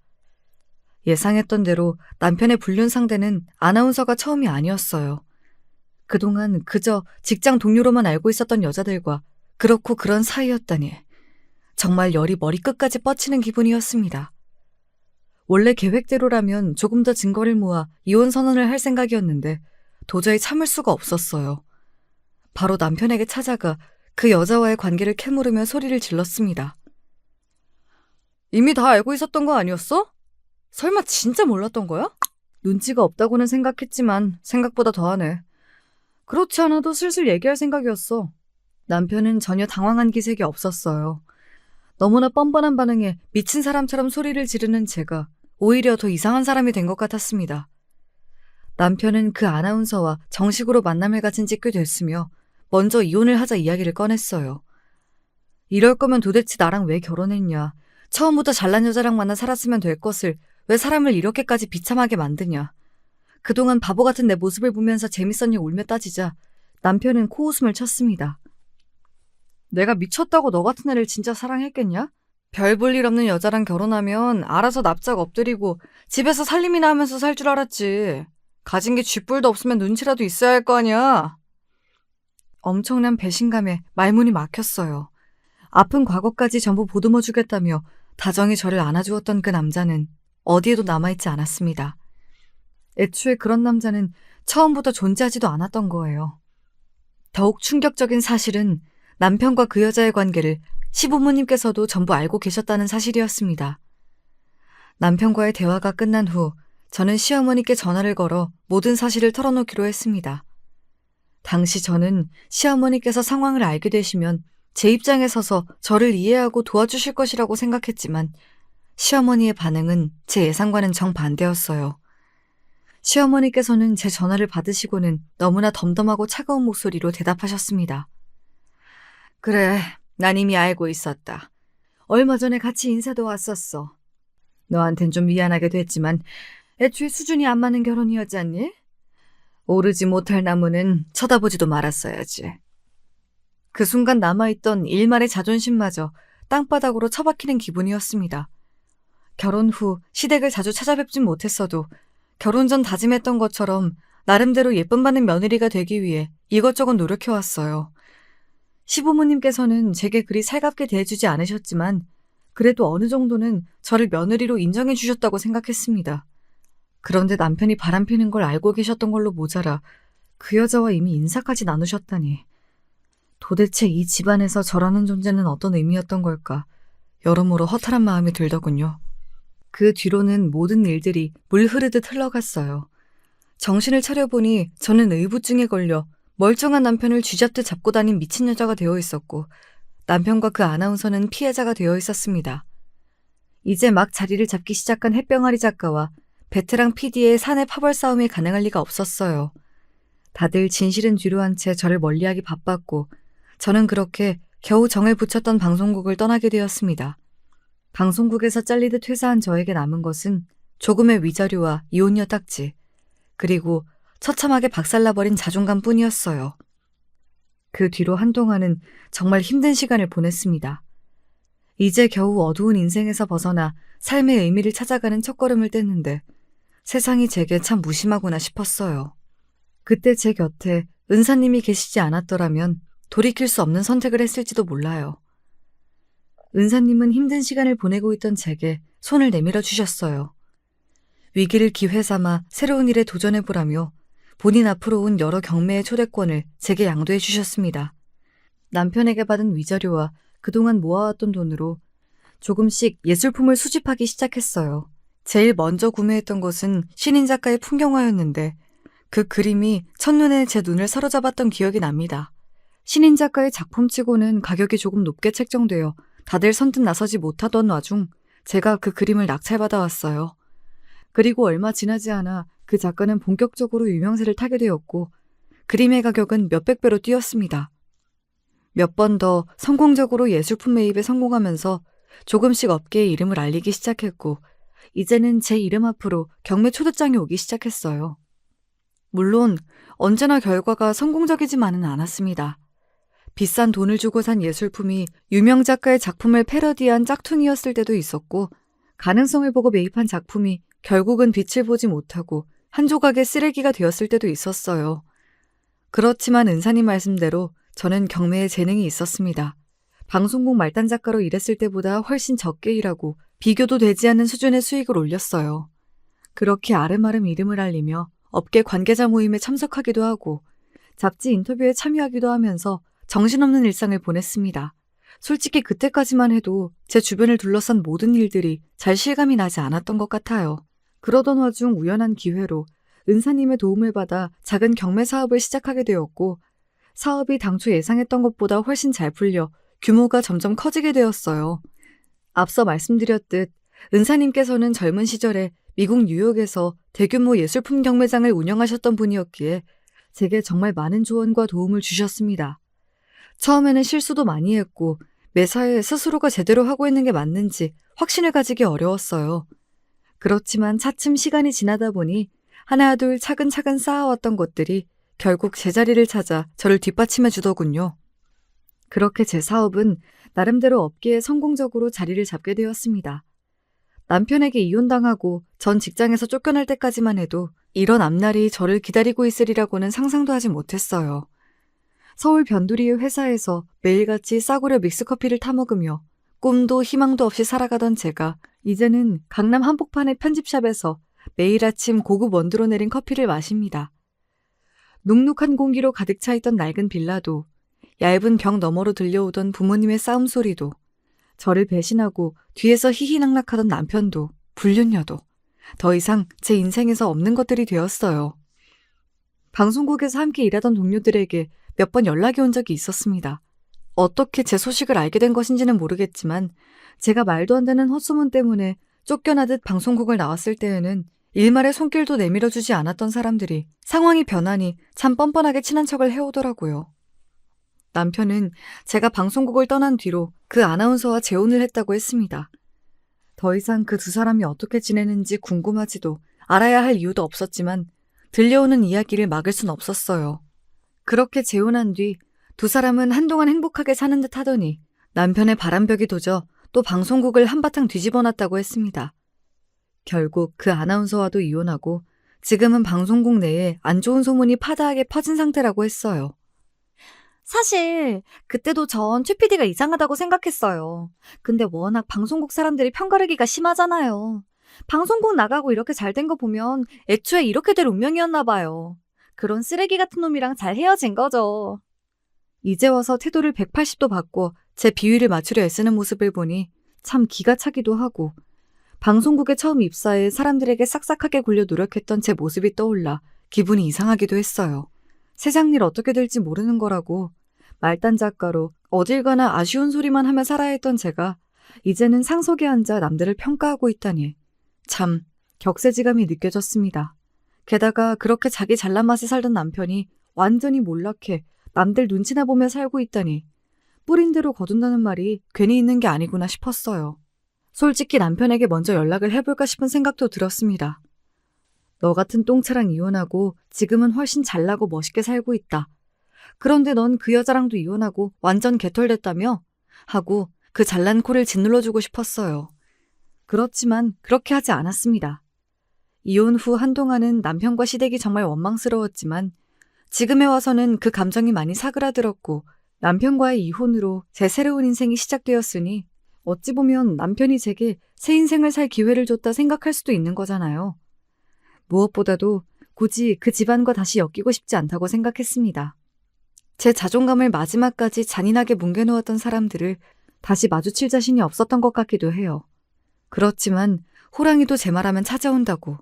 예상했던 대로 남편의 불륜 상대는 아나운서가 처음이 아니었어요. 그동안 그저 직장 동료로만 알고 있었던 여자들과 그렇고 그런 사이였다니 정말 열이 머리끝까지 뻗치는 기분이었습니다. 원래 계획대로라면 조금 더 증거를 모아 이혼 선언을 할 생각이었는데 도저히 참을 수가 없었어요. 바로 남편에게 찾아가 그 여자와의 관계를 캐물으며 소리를 질렀습니다. 이미 다 알고 있었던 거 아니었어? 설마 진짜 몰랐던 거야? 눈치가 없다고는 생각했지만 생각보다 더하네. 그렇지 않아도 슬슬 얘기할 생각이었어. 남편은 전혀 당황한 기색이 없었어요. 너무나 뻔뻔한 반응에 미친 사람처럼 소리를 지르는 제가 오히려 더 이상한 사람이 된 것 같았습니다. 남편은 그 아나운서와 정식으로 만남을 가진 지 꽤 됐으며 먼저 이혼을 하자 이야기를 꺼냈어요. 이럴 거면 도대체 나랑 왜 결혼했냐. 처음부터 잘난 여자랑 만나 살았으면 될 것을 왜 사람을 이렇게까지 비참하게 만드냐. 그동안 바보 같은 내 모습을 보면서 재밌었니 울며 따지자 남편은 코웃음을 쳤습니다. 내가 미쳤다고 너 같은 애를 진짜 사랑했겠냐? 별 볼 일 없는 여자랑 결혼하면 알아서 납작 엎드리고 집에서 살림이나 하면서 살 줄 알았지. 가진 게 쥐뿔도 없으면 눈치라도 있어야 할 거 아니야. 엄청난 배신감에 말문이 막혔어요. 아픈 과거까지 전부 보듬어 주겠다며 다정히 저를 안아주었던 그 남자는 어디에도 남아있지 않았습니다. 애초에 그런 남자는 처음부터 존재하지도 않았던 거예요. 더욱 충격적인 사실은 남편과 그 여자의 관계를 시부모님께서도 전부 알고 계셨다는 사실이었습니다. 남편과의 대화가 끝난 후 저는 시어머니께 전화를 걸어 모든 사실을 털어놓기로 했습니다. 당시 저는 시어머니께서 상황을 알게 되시면 제 입장에 서서 저를 이해하고 도와주실 것이라고 생각했지만 시어머니의 반응은 제 예상과는 정반대였어요. 시어머니께서는 제 전화를 받으시고는 너무나 덤덤하고 차가운 목소리로 대답하셨습니다. 그래, 난 이미 알고 있었다. 얼마 전에 같이 인사도 왔었어. 너한텐 좀 미안하게 됐지만 애초에 수준이 안 맞는 결혼이었지 않니? 오르지 못할 나무는 쳐다보지도 말았어야지. 그 순간 남아있던 일말의 자존심마저 땅바닥으로 처박히는 기분이었습니다. 결혼 후 시댁을 자주 찾아뵙진 못했어도 결혼 전 다짐했던 것처럼 나름대로 예쁨 받는 며느리가 되기 위해 이것저것 노력해왔어요. 시부모님께서는 제게 그리 살갑게 대해주지 않으셨지만 그래도 어느 정도는 저를 며느리로 인정해 주셨다고 생각했습니다. 그런데 남편이 바람피는 걸 알고 계셨던 걸로 모자라 그 여자와 이미 인사까지 나누셨다니. 도대체 이 집안에서 저라는 존재는 어떤 의미였던 걸까? 여러모로 허탈한 마음이 들더군요. 그 뒤로는 모든 일들이 물 흐르듯 흘러갔어요. 정신을 차려보니 저는 의부증에 걸려 멀쩡한 남편을 쥐잡듯 잡고 다닌 미친 여자가 되어 있었고 남편과 그 아나운서는 피해자가 되어 있었습니다. 이제 막 자리를 잡기 시작한 햇병아리 작가와 베테랑 PD의 사내 파벌 싸움이 가능할 리가 없었어요. 다들 진실은 뒤로 한 채 저를 멀리하기 바빴고 저는 그렇게 겨우 정을 붙였던 방송국을 떠나게 되었습니다. 방송국에서 잘리듯 퇴사한 저에게 남은 것은 조금의 위자료와 이혼녀 딱지, 그리고 처참하게 박살나버린 자존감뿐이었어요. 그 뒤로 한동안은 정말 힘든 시간을 보냈습니다. 이제 겨우 어두운 인생에서 벗어나 삶의 의미를 찾아가는 첫걸음을 뗐는데 세상이 제게 참 무심하구나 싶었어요. 그때 제 곁에 은사님이 계시지 않았더라면 돌이킬 수 없는 선택을 했을지도 몰라요. 은사님은 힘든 시간을 보내고 있던 제게 손을 내밀어 주셨어요. 위기를 기회 삼아 새로운 일에 도전해보라며 본인 앞으로 온 여러 경매의 초대권을 제게 양도해 주셨습니다. 남편에게 받은 위자료와 그동안 모아왔던 돈으로 조금씩 예술품을 수집하기 시작했어요. 제일 먼저 구매했던 것은 신인 작가의 풍경화였는데 그 그림이 첫눈에 제 눈을 사로잡았던 기억이 납니다. 신인 작가의 작품치고는 가격이 조금 높게 책정되어 다들 선뜻 나서지 못하던 와중 제가 그 그림을 낙찰받아왔어요. 그리고 얼마 지나지 않아 그 작가는 본격적으로 유명세를 타게 되었고 그림의 가격은 몇백 배로 뛰었습니다. 몇 번 더 성공적으로 예술품 매입에 성공하면서 조금씩 업계의 이름을 알리기 시작했고 이제는 제 이름 앞으로 경매 초대장이 오기 시작했어요. 물론 언제나 결과가 성공적이지만은 않았습니다. 비싼 돈을 주고 산 예술품이 유명 작가의 작품을 패러디한 짝퉁이었을 때도 있었고 가능성을 보고 매입한 작품이 결국은 빛을 보지 못하고 한 조각의 쓰레기가 되었을 때도 있었어요. 그렇지만 은사님 말씀대로 저는 경매에 재능이 있었습니다. 방송국 말단 작가로 일했을 때보다 훨씬 적게 일하고 비교도 되지 않는 수준의 수익을 올렸어요. 그렇게 아름아름 이름을 알리며 업계 관계자 모임에 참석하기도 하고 잡지 인터뷰에 참여하기도 하면서 정신없는 일상을 보냈습니다. 솔직히 그때까지만 해도 제 주변을 둘러싼 모든 일들이 잘 실감이 나지 않았던 것 같아요. 그러던 와중 우연한 기회로 은사님의 도움을 받아 작은 경매 사업을 시작하게 되었고 사업이 당초 예상했던 것보다 훨씬 잘 풀려 규모가 점점 커지게 되었어요. 앞서 말씀드렸듯 은사님께서는 젊은 시절에 미국 뉴욕에서 대규모 예술품 경매장을 운영하셨던 분이었기에 제게 정말 많은 조언과 도움을 주셨습니다. 처음에는 실수도 많이 했고 매사에 스스로가 제대로 하고 있는 게 맞는지 확신을 가지기 어려웠어요. 그렇지만 차츰 시간이 지나다 보니 하나 둘 차근차근 쌓아왔던 것들이 결국 제자리를 찾아 저를 뒷받침해 주더군요. 그렇게 제 사업은 나름대로 업계에 성공적으로 자리를 잡게 되었습니다. 남편에게 이혼당하고 전 직장에서 쫓겨날 때까지만 해도 이런 앞날이 저를 기다리고 있으리라고는 상상도 하지 못했어요. 서울 변두리의 회사에서 매일같이 싸구려 믹스커피를 타먹으며 꿈도 희망도 없이 살아가던 제가 이제는 강남 한복판의 편집샵에서 매일 아침 고급 원두로 내린 커피를 마십니다. 눅눅한 공기로 가득 차 있던 낡은 빌라도, 얇은 벽 너머로 들려오던 부모님의 싸움 소리도, 저를 배신하고 뒤에서 희희낙낙하던 남편도, 불륜녀도 더 이상 제 인생에서 없는 것들이 되었어요. 방송국에서 함께 일하던 동료들에게 몇 번 연락이 온 적이 있었습니다. 어떻게 제 소식을 알게 된 것인지는 모르겠지만 제가 말도 안 되는 헛소문 때문에 쫓겨나듯 방송국을 나왔을 때에는 일말의 손길도 내밀어주지 않았던 사람들이 상황이 변하니 참 뻔뻔하게 친한 척을 해오더라고요. 남편은 제가 방송국을 떠난 뒤로 그 아나운서와 재혼을 했다고 했습니다. 더 이상 그 두 사람이 어떻게 지내는지 궁금하지도 알아야 할 이유도 없었지만 들려오는 이야기를 막을 순 없었어요. 그렇게 재혼한 뒤 두 사람은 한동안 행복하게 사는 듯 하더니 남편의 바람벽이 도져 또 방송국을 한바탕 뒤집어놨다고 했습니다. 결국 그 아나운서와도 이혼하고 지금은 방송국 내에 안 좋은 소문이 파다하게 퍼진 상태라고 했어요. 사실 그때도 전 최 PD가 이상하다고 생각했어요. 근데 워낙 방송국 사람들이 편가르기가 심하잖아요. 방송국 나가고 이렇게 잘 된 거 보면 애초에 이렇게 될 운명이었나 봐요. 그런 쓰레기 같은 놈이랑 잘 헤어진 거죠. 이제 와서 태도를 180도 바꿔 제 비위를 맞추려 애쓰는 모습을 보니 참 기가 차기도 하고 방송국에 처음 입사해 사람들에게 싹싹하게 굴려 노력했던 제 모습이 떠올라 기분이 이상하기도 했어요. 세상 일 어떻게 될지 모르는 거라고 말단 작가로 어딜 가나 아쉬운 소리만 하며 살아야 했던 제가 이제는 상석에 앉아 남들을 평가하고 있다니 참 격세지감이 느껴졌습니다. 게다가 그렇게 자기 잘난 맛에 살던 남편이 완전히 몰락해 남들 눈치나 보며 살고 있다니 뿌린 대로 거둔다는 말이 괜히 있는 게 아니구나 싶었어요. 솔직히 남편에게 먼저 연락을 해볼까 싶은 생각도 들었습니다. 너 같은 똥차랑 이혼하고 지금은 훨씬 잘나고 멋있게 살고 있다. 그런데 넌 그 여자랑도 이혼하고 완전 개털됐다며? 하고 그 잘난 코를 짓눌러주고 싶었어요. 그렇지만 그렇게 하지 않았습니다. 이혼 후 한동안은 남편과 시댁이 정말 원망스러웠지만 지금에 와서는 그 감정이 많이 사그라들었고 남편과의 이혼으로 제 새로운 인생이 시작되었으니 어찌 보면 남편이 제게 새 인생을 살 기회를 줬다 생각할 수도 있는 거잖아요. 무엇보다도 굳이 그 집안과 다시 엮이고 싶지 않다고 생각했습니다. 제 자존감을 마지막까지 잔인하게 뭉개놓았던 사람들을 다시 마주칠 자신이 없었던 것 같기도 해요. 그렇지만 호랑이도 제 말하면 찾아온다고.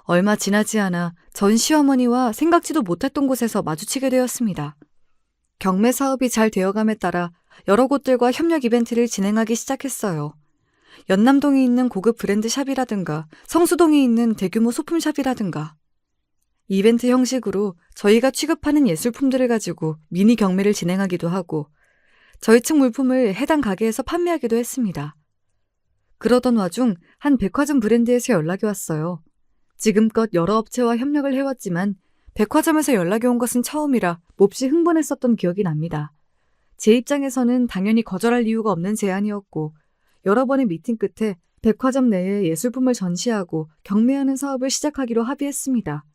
얼마 지나지 않아 전 시어머니와 생각지도 못했던 곳에서 마주치게 되었습니다. 경매 사업이 잘 되어감에 따라 여러 곳들과 협력 이벤트를 진행하기 시작했어요. 연남동에 있는 고급 브랜드 샵이라든가 성수동에 있는 대규모 소품샵이라든가 이벤트 형식으로 저희가 취급하는 예술품들을 가지고 미니 경매를 진행하기도 하고 저희 측 물품을 해당 가게에서 판매하기도 했습니다. 그러던 와중 한 백화점 브랜드에서 연락이 왔어요. 지금껏 여러 업체와 협력을 해왔지만 백화점에서 연락이 온 것은 처음이라 몹시 흥분했었던 기억이 납니다. 제 입장에서는 당연히 거절할 이유가 없는 제안이었고 여러 번의 미팅 끝에 백화점 내에 예술품을 전시하고 경매하는 사업을 시작하기로 합의했습니다.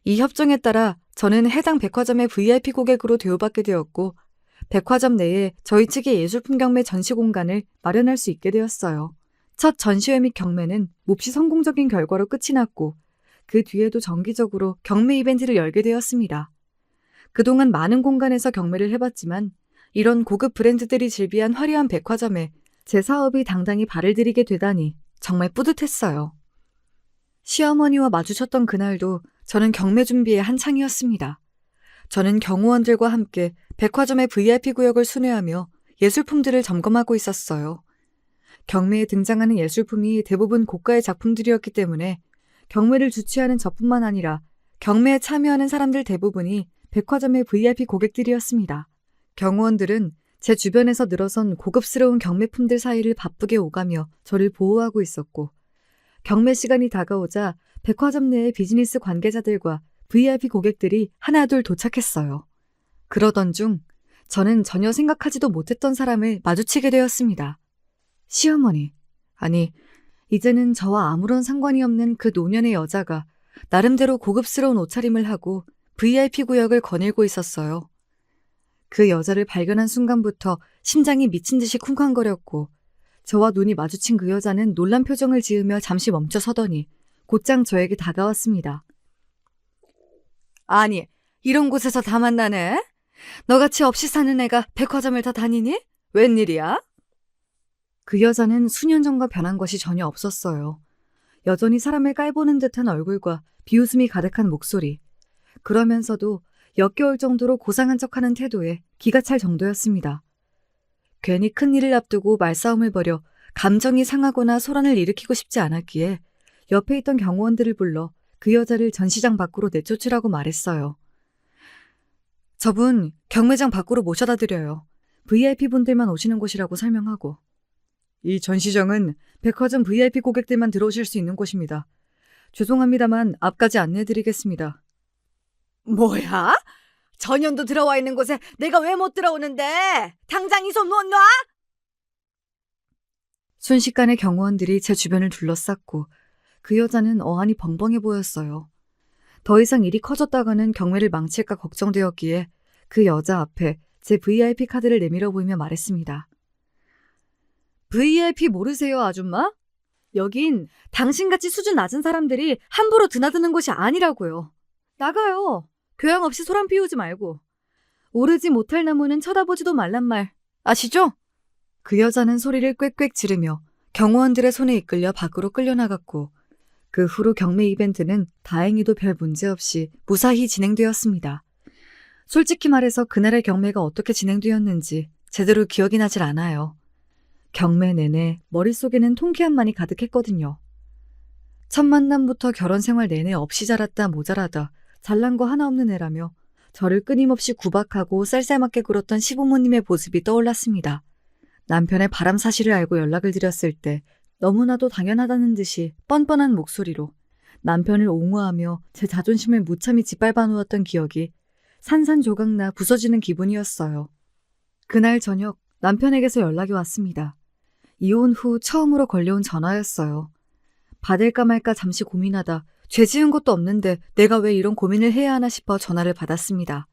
이 협정에 따라 저는 해당 백화점의 VIP 고객으로 대우받게 되었고 백화점 내에 저희 측의 예술품 경매 전시 공간을 마련할 수 있게 되었어요. 첫 전시회 및 경매는 몹시 성공적인 결과로 끝이 났고 그 뒤에도 정기적으로 경매 이벤트를 열게 되었습니다. 그동안 많은 공간에서 경매를 해봤지만 이런 고급 브랜드들이 즐비한 화려한 백화점에 제 사업이 당당히 발을 들이게 되다니 정말 뿌듯했어요. 시어머니와 마주쳤던 그날도 저는 경매 준비에 한창이었습니다. 저는 경호원들과 함께 백화점의 VIP 구역을 순회하며 예술품들을 점검하고 있었어요. 경매에 등장하는 예술품이 대부분 고가의 작품들이었기 때문에 경매를 주최하는 저뿐만 아니라 경매에 참여하는 사람들 대부분이 백화점의 VIP 고객들이었습니다. 경호원들은 제 주변에서 늘어선 고급스러운 경매품들 사이를 바쁘게 오가며 저를 보호하고 있었고 경매 시간이 다가오자 백화점 내의 비즈니스 관계자들과 VIP 고객들이 하나둘 도착했어요. 그러던 중 저는 전혀 생각하지도 못했던 사람을 마주치게 되었습니다. 시어머니, 아니 이제는 저와 아무런 상관이 없는 그 노년의 여자가 나름대로 고급스러운 옷차림을 하고 VIP 구역을 거닐고 있었어요. 그 여자를 발견한 순간부터 심장이 미친 듯이 쿵쾅거렸고 저와 눈이 마주친 그 여자는 놀란 표정을 지으며 잠시 멈춰 서더니 곧장 저에게 다가왔습니다. 아니, 이런 곳에서 다 만나네? 너같이 없이 사는 애가 백화점을 다 다니니? 웬일이야? 그 여자는 수년 전과 변한 것이 전혀 없었어요. 여전히 사람을 깔보는 듯한 얼굴과 비웃음이 가득한 목소리. 그러면서도 역겨울 정도로 고상한 척하는 태도에 기가 찰 정도였습니다. 괜히 큰일을 앞두고 말싸움을 벌여 감정이 상하거나 소란을 일으키고 싶지 않았기에 옆에 있던 경호원들을 불러 그 여자를 전시장 밖으로 내쫓으라고 말했어요. 저분 경매장 밖으로 모셔다 드려요. VIP분들만 오시는 곳이라고 설명하고. 이 전시장은 백화점 VIP 고객들만 들어오실 수 있는 곳입니다. 죄송합니다만 앞까지 안내해드리겠습니다. 뭐야? 전현도 들어와 있는 곳에 내가 왜 못 들어오는데? 당장 이 손 못 놔? 순식간에 경호원들이 제 주변을 둘러쌌고 그 여자는 어안이 벙벙해 보였어요. 더 이상 일이 커졌다가는 경매를 망칠까 걱정되었기에 그 여자 앞에 제 VIP 카드를 내밀어 보이며 말했습니다. VIP 모르세요, 아줌마? 여긴 당신같이 수준 낮은 사람들이 함부로 드나드는 곳이 아니라고요. 나가요. 교양 없이 소란 피우지 말고. 오르지 못할 나무는 쳐다보지도 말란 말 아시죠? 그 여자는 소리를 꽥꽥 지르며 경호원들의 손에 이끌려 밖으로 끌려나갔고 그 후로 경매 이벤트는 다행히도 별 문제 없이 무사히 진행되었습니다. 솔직히 말해서 그날의 경매가 어떻게 진행되었는지 제대로 기억이 나질 않아요. 경매 내내 머릿속에는 통쾌함만이 가득했거든요. 첫 만남부터 결혼 생활 내내 없이 자랐다 모자라다 잘난 거 하나 없는 애라며 저를 끊임없이 구박하고 쌀쌀맞게 굴었던 시부모님의 모습이 떠올랐습니다. 남편의 바람 사실을 알고 연락을 드렸을 때 너무나도 당연하다는 듯이 뻔뻔한 목소리로 남편을 옹호하며 제 자존심을 무참히 짓밟아 놓았던 기억이 산산조각나 부서지는 기분이었어요. 그날 저녁 남편에게서 연락이 왔습니다. 이혼 후 처음으로 걸려온 전화였어요. 받을까 말까 잠시 고민하다 죄 지은 것도 없는데 내가 왜 이런 고민을 해야 하나 싶어 전화를 받았습니다.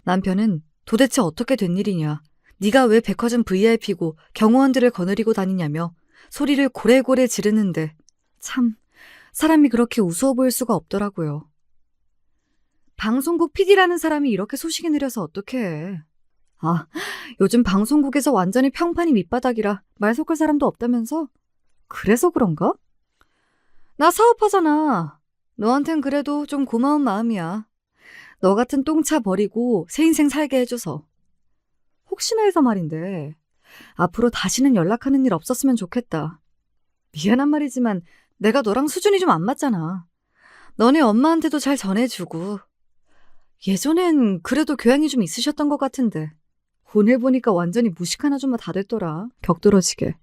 남편은 도대체 어떻게 된 일이냐, 네가 왜 백화점 VIP고 경호원들을 거느리고 다니냐며 소리를 고래고래 지르는데 참 사람이 그렇게 우스워 보일 수가 없더라고요. 방송국 PD라는 사람이 이렇게 소식이 느려서 어떡해. 아, 요즘 방송국에서 완전히 평판이 밑바닥이라 말 섞을 사람도 없다면서? 그래서 그런가? 나 사업하잖아. 너한텐 그래도 좀 고마운 마음이야. 너 같은 똥차 버리고 새 인생 살게 해줘서. 혹시나 해서 말인데 앞으로 다시는 연락하는 일 없었으면 좋겠다. 미안한 말이지만 내가 너랑 수준이 좀 안 맞잖아. 너네 엄마한테도 잘 전해주고. 예전엔 그래도 교양이 좀 있으셨던 것 같은데 오늘 보니까 완전히 무식한 아줌마 다 됐더라. 격떨어지게.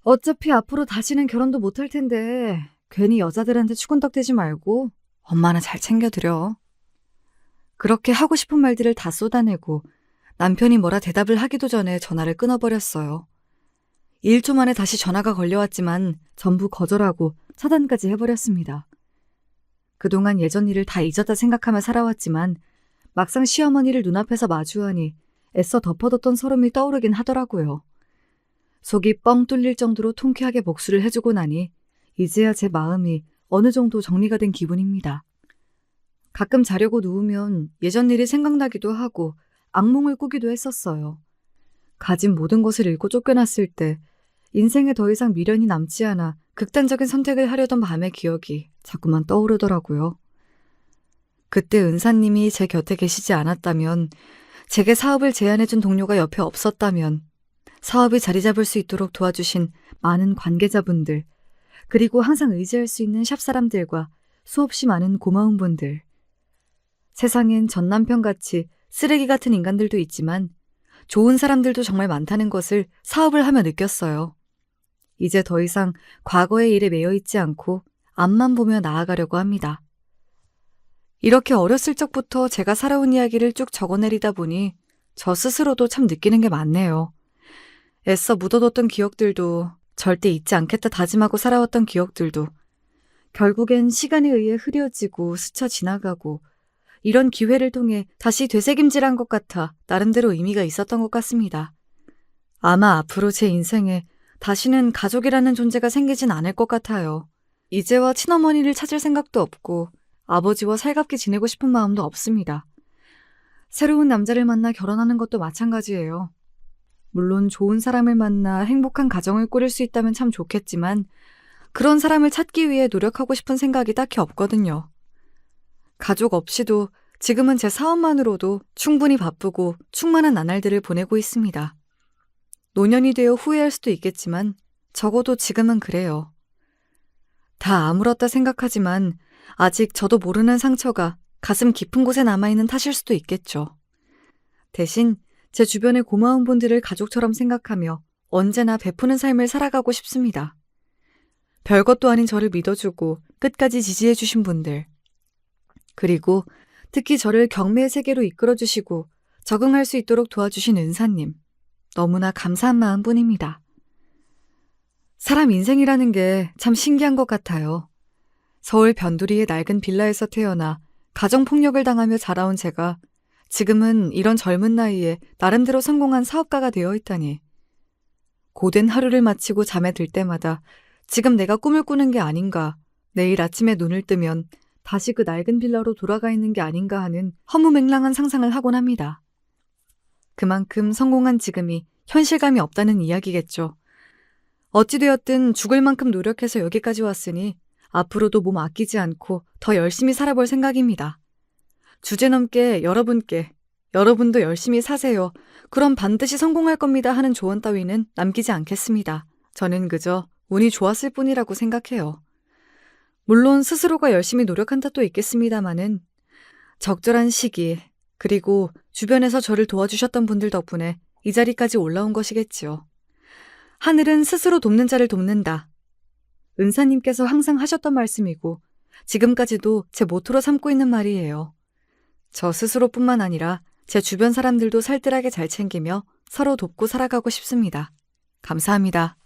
어차피 앞으로 다시는 결혼도 못할 텐데 괜히 여자들한테 추근덕대지 말고 엄마나 잘 챙겨드려. 그렇게 하고 싶은 말들을 다 쏟아내고 남편이 뭐라 대답을 하기도 전에 전화를 끊어버렸어요. 1초 만에 다시 전화가 걸려왔지만 전부 거절하고 차단까지 해버렸습니다. 그동안 예전 일을 다 잊었다 생각하며 살아왔지만 막상 시어머니를 눈앞에서 마주하니 애써 덮어뒀던 서름이 떠오르긴 하더라고요. 속이 뻥 뚫릴 정도로 통쾌하게 복수를 해주고 나니 이제야 제 마음이 어느 정도 정리가 된 기분입니다. 가끔 자려고 누우면 예전 일이 생각나기도 하고 악몽을 꾸기도 했었어요. 가진 모든 것을 잃고 쫓겨났을 때 인생에 더 이상 미련이 남지 않아 극단적인 선택을 하려던 밤의 기억이 자꾸만 떠오르더라고요. 그때 은사님이 제 곁에 계시지 않았다면, 제게 사업을 제안해준 동료가 옆에 없었다면, 사업이 자리 잡을 수 있도록 도와주신 많은 관계자분들, 그리고 항상 의지할 수 있는 샵 사람들과 수없이 많은 고마운 분들. 세상엔 전 남편같이 쓰레기 같은 인간들도 있지만 좋은 사람들도 정말 많다는 것을 사업을 하며 느꼈어요. 이제 더 이상 과거의 일에 매여 있지 않고 앞만 보며 나아가려고 합니다. 이렇게 어렸을 적부터 제가 살아온 이야기를 쭉 적어내리다 보니 저 스스로도 참 느끼는 게 많네요. 애써 묻어뒀던 기억들도, 절대 잊지 않겠다 다짐하고 살아왔던 기억들도 결국엔 시간에 의해 흐려지고 스쳐 지나가고 이런 기회를 통해 다시 되새김질한 것 같아 나름대로 의미가 있었던 것 같습니다. 아마 앞으로 제 인생에 다시는 가족이라는 존재가 생기진 않을 것 같아요. 이제와 친어머니를 찾을 생각도 없고 아버지와 살갑게 지내고 싶은 마음도 없습니다. 새로운 남자를 만나 결혼하는 것도 마찬가지예요. 물론 좋은 사람을 만나 행복한 가정을 꾸릴 수 있다면 참 좋겠지만 그런 사람을 찾기 위해 노력하고 싶은 생각이 딱히 없거든요. 가족 없이도 지금은 제 사업만으로도 충분히 바쁘고 충만한 나날들을 보내고 있습니다. 노년이 되어 후회할 수도 있겠지만 적어도 지금은 그래요. 다 아물었다 생각하지만 아직 저도 모르는 상처가 가슴 깊은 곳에 남아있는 탓일 수도 있겠죠. 대신 제 주변의 고마운 분들을 가족처럼 생각하며 언제나 베푸는 삶을 살아가고 싶습니다. 별것도 아닌 저를 믿어주고 끝까지 지지해주신 분들, 그리고 특히 저를 경매의 세계로 이끌어주시고 적응할 수 있도록 도와주신 은사님, 너무나 감사한 마음뿐입니다. 사람 인생이라는 게 참 신기한 것 같아요. 서울 변두리의 낡은 빌라에서 태어나 가정폭력을 당하며 자라온 제가 지금은 이런 젊은 나이에 나름대로 성공한 사업가가 되어 있다니. 고된 하루를 마치고 잠에 들 때마다 지금 내가 꿈을 꾸는 게 아닌가, 내일 아침에 눈을 뜨면 다시 그 낡은 빌라로 돌아가 있는 게 아닌가 하는 허무맹랑한 상상을 하곤 합니다. 그만큼 성공한 지금이 현실감이 없다는 이야기겠죠. 어찌되었든 죽을 만큼 노력해서 여기까지 왔으니 앞으로도 몸 아끼지 않고 더 열심히 살아볼 생각입니다. 주제넘게 여러분께 여러분도 열심히 사세요. 그럼 반드시 성공할 겁니다 하는 조언 따위는 남기지 않겠습니다. 저는 그저 운이 좋았을 뿐이라고 생각해요. 물론 스스로가 열심히 노력한 탓도 있겠습니다마는 적절한 시기 그리고 주변에서 저를 도와주셨던 분들 덕분에 이 자리까지 올라온 것이겠지요. 하늘은 스스로 돕는 자를 돕는다. 은사님께서 항상 하셨던 말씀이고 지금까지도 제 모토로 삼고 있는 말이에요. 저 스스로뿐만 아니라 제 주변 사람들도 살뜰하게 잘 챙기며 서로 돕고 살아가고 싶습니다. 감사합니다.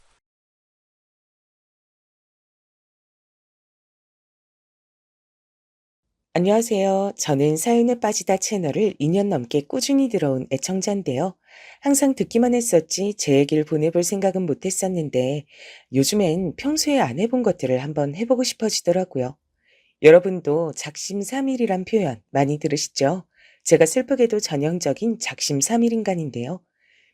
안녕하세요. 저는 사연에 빠지다 채널을 2년 넘게 꾸준히 들어온 애청자인데요. 항상 듣기만 했었지 제 얘기를 보내볼 생각은 못했었는데 요즘엔 평소에 안 해본 것들을 한번 해보고 싶어지더라고요. 여러분도 작심삼일이란 표현 많이 들으시죠? 제가 슬프게도 전형적인 작심삼일인간인데요.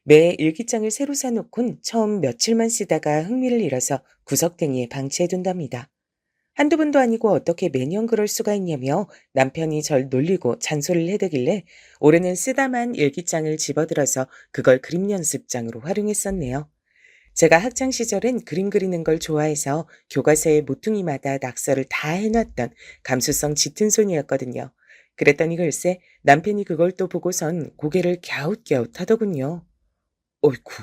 매 일기장을 새로 사놓곤 처음 며칠만 쓰다가 흥미를 잃어서 구석탱이에 방치해둔답니다. 한두 번도 아니고 어떻게 매년 그럴 수가 있냐며 남편이 절 놀리고 잔소리를 해대길래 올해는 쓰다만 일기장을 집어들어서 그걸 그림 연습장으로 활용했었네요. 제가 학창 시절엔 그림 그리는 걸 좋아해서 교과서에 모퉁이마다 낙서를 다 해놨던 감수성 짙은 손이었거든요. 그랬더니 글쎄 남편이 그걸 또 보고선 고개를 갸웃갸웃 하더군요. 어이쿠,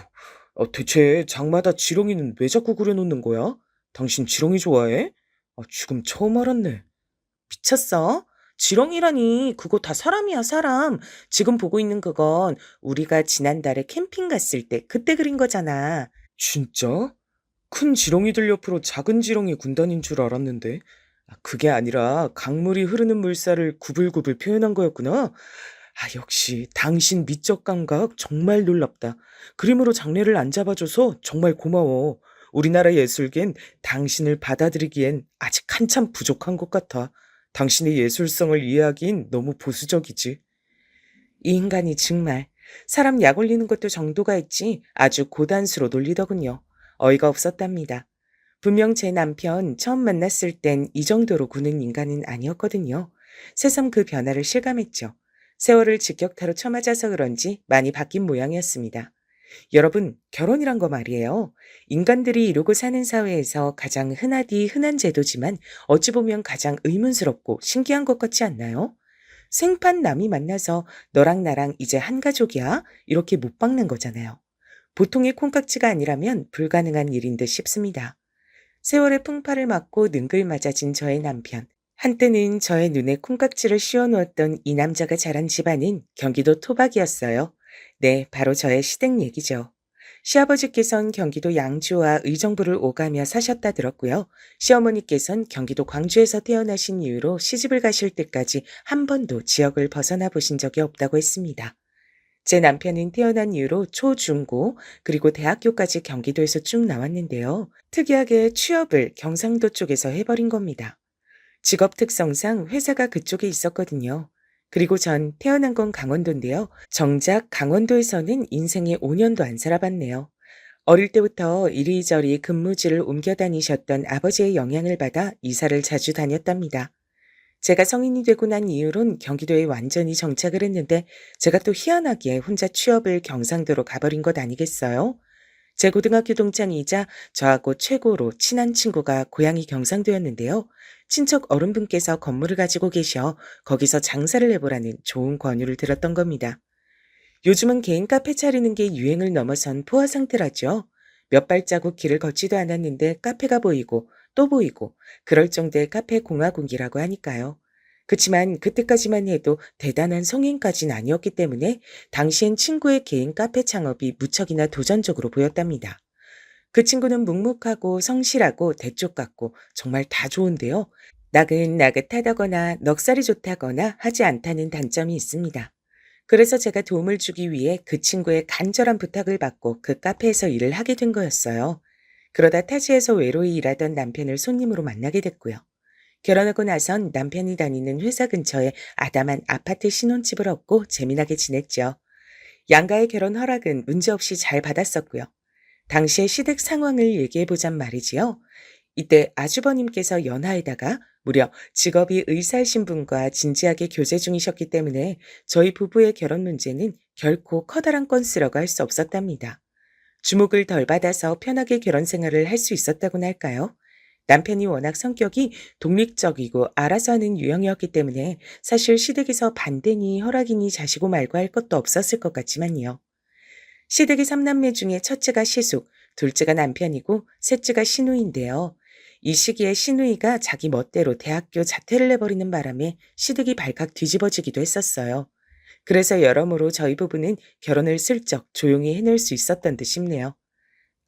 대체 장마다 지렁이는 왜 자꾸 그려놓는 거야? 당신 지렁이 좋아해? 지금 처음 알았네. 미쳤어? 지렁이라니, 그거 다 사람이야, 사람. 지금 보고 있는 그건 우리가 지난달에 캠핑 갔을 때 그때 그린 거잖아. 진짜? 큰 지렁이들 옆으로 작은 지렁이 군단인 줄 알았는데. 그게 아니라 강물이 흐르는 물살을 구불구불 표현한 거였구나. 역시 당신 미적 감각 정말 놀랍다. 그림으로 장래를 안 잡아줘서 정말 고마워. 우리나라 예술계엔 당신을 받아들이기엔 아직 한참 부족한 것 같아. 당신의 예술성을 이해하긴 너무 보수적이지. 이 인간이 정말 사람 약 올리는 것도 정도가 있지 아주 고단수로 놀리더군요. 어이가 없었답니다. 분명 제 남편 처음 만났을 땐 이 정도로 구는 인간은 아니었거든요. 새삼 그 변화를 실감했죠. 세월을 직격타로 쳐맞아서 그런지 많이 바뀐 모양이었습니다. 여러분, 결혼이란 거 말이에요. 인간들이 이루고 사는 사회에서 가장 흔하디 흔한 제도지만 어찌 보면 가장 의문스럽고 신기한 것 같지 않나요? 생판 남이 만나서 너랑 나랑 이제 한 가족이야? 이렇게 못 박는 거잖아요. 보통의 콩깍지가 아니라면 불가능한 일인 듯 싶습니다. 세월의 풍파를 맞고 능글맞아진 저의 남편. 한때는 저의 눈에 콩깍지를 씌워놓았던 이 남자가 자란 집안은 경기도 토박이었어요. 네, 바로 저의 시댁 얘기죠. 시아버지께선 경기도 양주와 의정부를 오가며 사셨다 들었고요. 시어머니께선 경기도 광주에서 태어나신 이후로 시집을 가실 때까지 한 번도 지역을 벗어나 보신 적이 없다고 했습니다. 제 남편은 태어난 이후로 초, 중, 고, 그리고 대학교까지 경기도에서 쭉 나왔는데요. 특이하게 취업을 경상도 쪽에서 해버린 겁니다. 직업 특성상 회사가 그쪽에 있었거든요. 그리고 전 태어난 건 강원도인데요. 정작 강원도에서는 인생에 5년도 안 살아봤네요. 어릴 때부터 이리저리 근무지를 옮겨 다니셨던 아버지의 영향을 받아 이사를 자주 다녔답니다. 제가 성인이 되고 난 이후론 경기도에 완전히 정착을 했는데 제가 또 희한하게 혼자 취업을 경상도로 가버린 것 아니겠어요? 제 고등학교 동창이자 저하고 최고로 친한 친구가 고향이 경상도였는데요. 친척 어른분께서 건물을 가지고 계셔 거기서 장사를 해보라는 좋은 권유를 들었던 겁니다. 요즘은 개인 카페 차리는 게 유행을 넘어선 포화 상태라죠. 몇 발자국 길을 걷지도 않았는데 카페가 보이고 또 보이고 그럴 정도의 카페 공화국이라고 하니까요. 그치만 그때까지만 해도 대단한 성인까지는 아니었기 때문에 당시엔 친구의 개인 카페 창업이 무척이나 도전적으로 보였답니다. 그 친구는 묵묵하고 성실하고 대쪽 같고 정말 다 좋은데요. 나긋나긋하다거나 넉살이 좋다거나 하지 않다는 단점이 있습니다. 그래서 제가 도움을 주기 위해 그 친구의 간절한 부탁을 받고 그 카페에서 일을 하게 된 거였어요. 그러다 타지에서 외로이 일하던 남편을 손님으로 만나게 됐고요. 결혼하고 나선 남편이 다니는 회사 근처에 아담한 아파트 신혼집을 얻고 재미나게 지냈죠. 양가의 결혼 허락은 문제없이 잘 받았었고요. 당시의 시댁 상황을 얘기해보잔 말이지요. 이때 아주버님께서 연하에다가 무려 직업이 의사이신 분과 진지하게 교제 중이셨기 때문에 저희 부부의 결혼 문제는 결코 커다란 건수라고 할 수 없었답니다. 주목을 덜 받아서 편하게 결혼 생활을 할 수 있었다고나 할까요? 남편이 워낙 성격이 독립적이고 알아서 하는 유형이었기 때문에 사실 시댁에서 반대니 허락이니 자시고 말고 할 것도 없었을 것 같지만요. 시댁의 3남매 중에 첫째가 시숙, 둘째가 남편이고 셋째가 시누이인데요. 이 시기에 시누이가 자기 멋대로 대학교 자퇴를 해버리는 바람에 시댁이 발칵 뒤집어지기도 했었어요. 그래서 여러모로 저희 부부는 결혼을 슬쩍 조용히 해낼 수 있었던 듯 싶네요.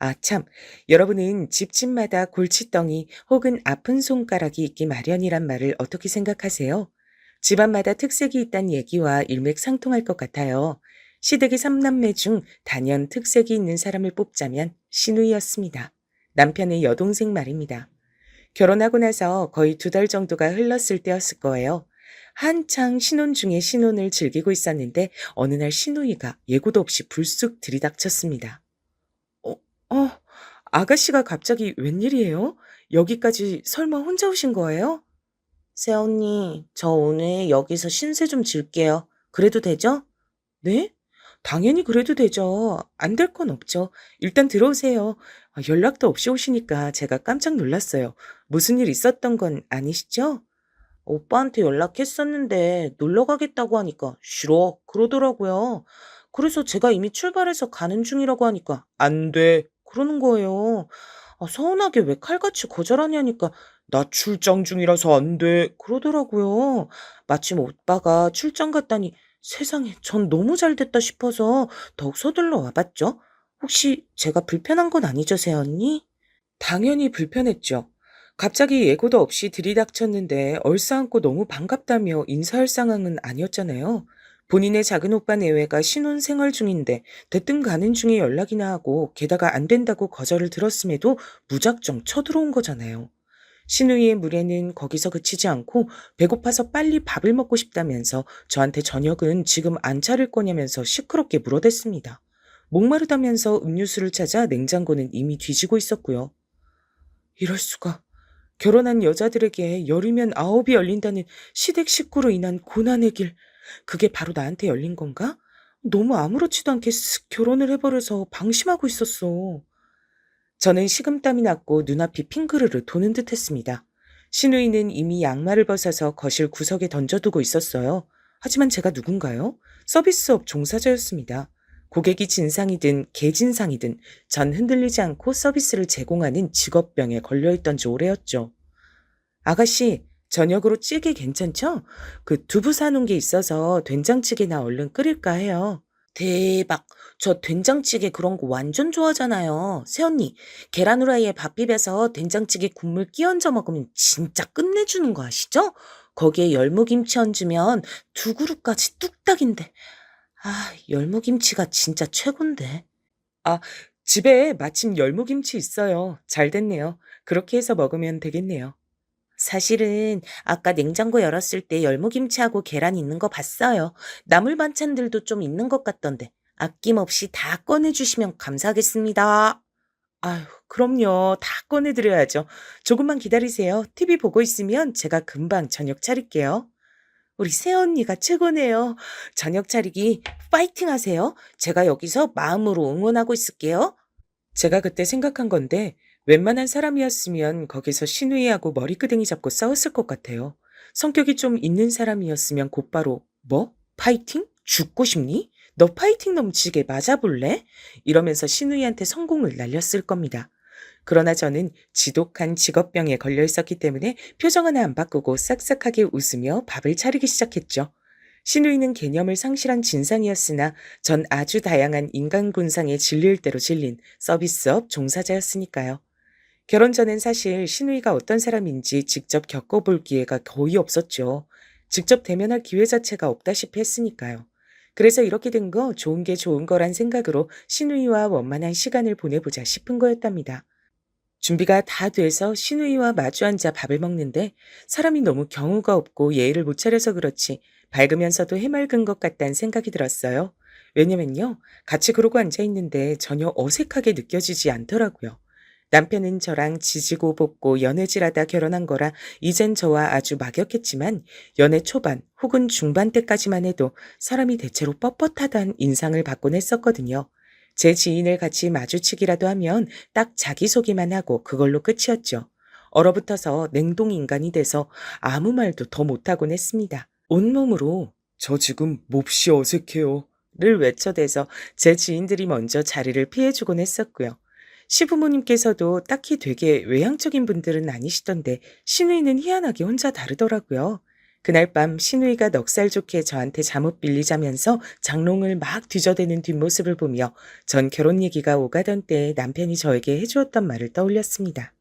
아, 참. 여러분은 집집마다 골칫덩이 혹은 아픈 손가락이 있기 마련이란 말을 어떻게 생각하세요? 집안마다 특색이 있다는 얘기와 일맥상통할 것 같아요. 시댁의 3남매 중 단연 특색이 있는 사람을 뽑자면 시누이였습니다. 남편의 여동생 말입니다. 결혼하고 나서 거의 2달 정도가 흘렀을 때였을 거예요. 한창 신혼 중에 신혼을 즐기고 있었는데 어느 날 시누이가 예고도 없이 불쑥 들이닥쳤습니다. 어, 어, 아가씨가 갑자기 웬일이에요? 여기까지 설마 혼자 오신 거예요? 새언니, 저 오늘 여기서 신세 좀 질게요. 그래도 되죠? 네? 당연히 그래도 되죠. 안 될 건 없죠. 일단 들어오세요. 연락도 없이 오시니까 제가 깜짝 놀랐어요. 무슨 일 있었던 건 아니시죠? 오빠한테 연락했었는데 놀러 가겠다고 하니까 싫어 그러더라고요. 그래서 제가 이미 출발해서 가는 중이라고 하니까 안 돼 그러는 거예요. 서운하게 왜 칼같이 거절하냐니까 나 출장 중이라서 안 돼 그러더라고요. 마침 오빠가 출장 갔다니 세상에 전 너무 잘 됐다 싶어서 더욱 서둘러 와봤죠. 혹시 제가 불편한 건 아니죠, 새언니? 당연히 불편했죠. 갑자기 예고도 없이 들이닥쳤는데 얼싸안고 너무 반갑다며 인사할 상황은 아니었잖아요. 본인의 작은 오빠 내외가 신혼 생활 중인데 대뜸 가는 중에 연락이나 하고 게다가 안 된다고 거절을 들었음에도 무작정 쳐들어온 거잖아요. 신우이의 무례는 거기서 그치지 않고 배고파서 빨리 밥을 먹고 싶다면서 저한테 저녁은 지금 안 차릴 거냐면서 시끄럽게 물어댔습니다. 목마르다면서 음료수를 찾아 냉장고는 이미 뒤지고 있었고요. 이럴 수가. 결혼한 여자들에게 열이면 아홉이 열린다는 시댁 식구로 인한 고난의 길. 그게 바로 나한테 열린 건가? 너무 아무렇지도 않게 쓱 결혼을 해버려서 방심하고 있었어. 저는 식은땀이 났고 눈앞이 핑그르르 도는 듯 했습니다. 신우이는 이미 양말을 벗어서 거실 구석에 던져두고 있었어요. 하지만 제가 누군가요? 서비스업 종사자였습니다. 고객이 진상이든 개진상이든 전 흔들리지 않고 서비스를 제공하는 직업병에 걸려있던 지 오래였죠. 아가씨, 저녁으로 찌개 괜찮죠? 그 두부 사놓은 게 있어서 된장찌개나 얼른 끓일까 해요. 대박. 저 된장찌개 그런 거 완전 좋아하잖아요. 새언니, 계란 후라이에 밥 비벼서 된장찌개 국물 끼얹어 먹으면 진짜 끝내주는 거 아시죠? 거기에 열무김치 얹으면 두 그릇까지 뚝딱인데. 아, 열무김치가 진짜 최곤데. 아, 집에 마침 열무김치 있어요. 잘 됐네요. 그렇게 해서 먹으면 되겠네요. 사실은 아까 냉장고 열었을 때 열무김치하고 계란 있는 거 봤어요. 나물 반찬들도 좀 있는 것 같던데 아낌없이 다 꺼내주시면 감사하겠습니다. 아유, 그럼요. 다 꺼내드려야죠. 조금만 기다리세요. TV 보고 있으면 제가 금방 저녁 차릴게요. 우리 새언니가 최고네요. 저녁 차리기 파이팅 하세요. 제가 여기서 마음으로 응원하고 있을게요. 제가 그때 생각한 건데 웬만한 사람이었으면 거기서 신우이하고 머리끄댕이 잡고 싸웠을 것 같아요. 성격이 좀 있는 사람이었으면 곧바로 뭐? 파이팅? 죽고 싶니? 너 파이팅 넘치게 맞아볼래? 이러면서 신우이한테 성공을 날렸을 겁니다. 그러나 저는 지독한 직업병에 걸려 있었기 때문에 표정 하나 안 바꾸고 싹싹하게 웃으며 밥을 차리기 시작했죠. 신우이는 개념을 상실한 진상이었으나 전 아주 다양한 인간 군상에 질릴 대로 질린 서비스업 종사자였으니까요. 결혼 전엔 사실 신우이가 어떤 사람인지 직접 겪어볼 기회가 거의 없었죠. 직접 대면할 기회 자체가 없다시피 했으니까요. 그래서 이렇게 된 거 좋은 게 좋은 거란 생각으로 신우이와 원만한 시간을 보내보자 싶은 거였답니다. 준비가 다 돼서 신우이와 마주 앉아 밥을 먹는데 사람이 너무 경우가 없고 예의를 못 차려서 그렇지 밝으면서도 해맑은 것 같다는 생각이 들었어요. 왜냐면요, 같이 그러고 앉아 있는데 전혀 어색하게 느껴지지 않더라고요. 남편은 저랑 지지고 볶고 연애질하다 결혼한 거라 이젠 저와 아주 막역했지만 연애 초반 혹은 중반 때까지만 해도 사람이 대체로 뻣뻣하다는 인상을 받곤 했었거든요. 제 지인을 같이 마주치기라도 하면 딱 자기소개만 하고 그걸로 끝이었죠. 얼어붙어서 냉동 인간이 돼서 아무 말도 더 못하곤 했습니다. 온몸으로 "저 지금 몹시 어색해요." 를 외쳐대서 제 지인들이 먼저 자리를 피해주곤 했었고요. 시부모님께서도 딱히 되게 외향적인 분들은 아니시던데 시누이는 희한하게 혼자 다르더라고요. 그날 밤 시누이가 넉살 좋게 저한테 잠옷 빌리자면서 장롱을 막 뒤져대는 뒷모습을 보며 전 결혼 얘기가 오가던 때에 남편이 저에게 해주었던 말을 떠올렸습니다.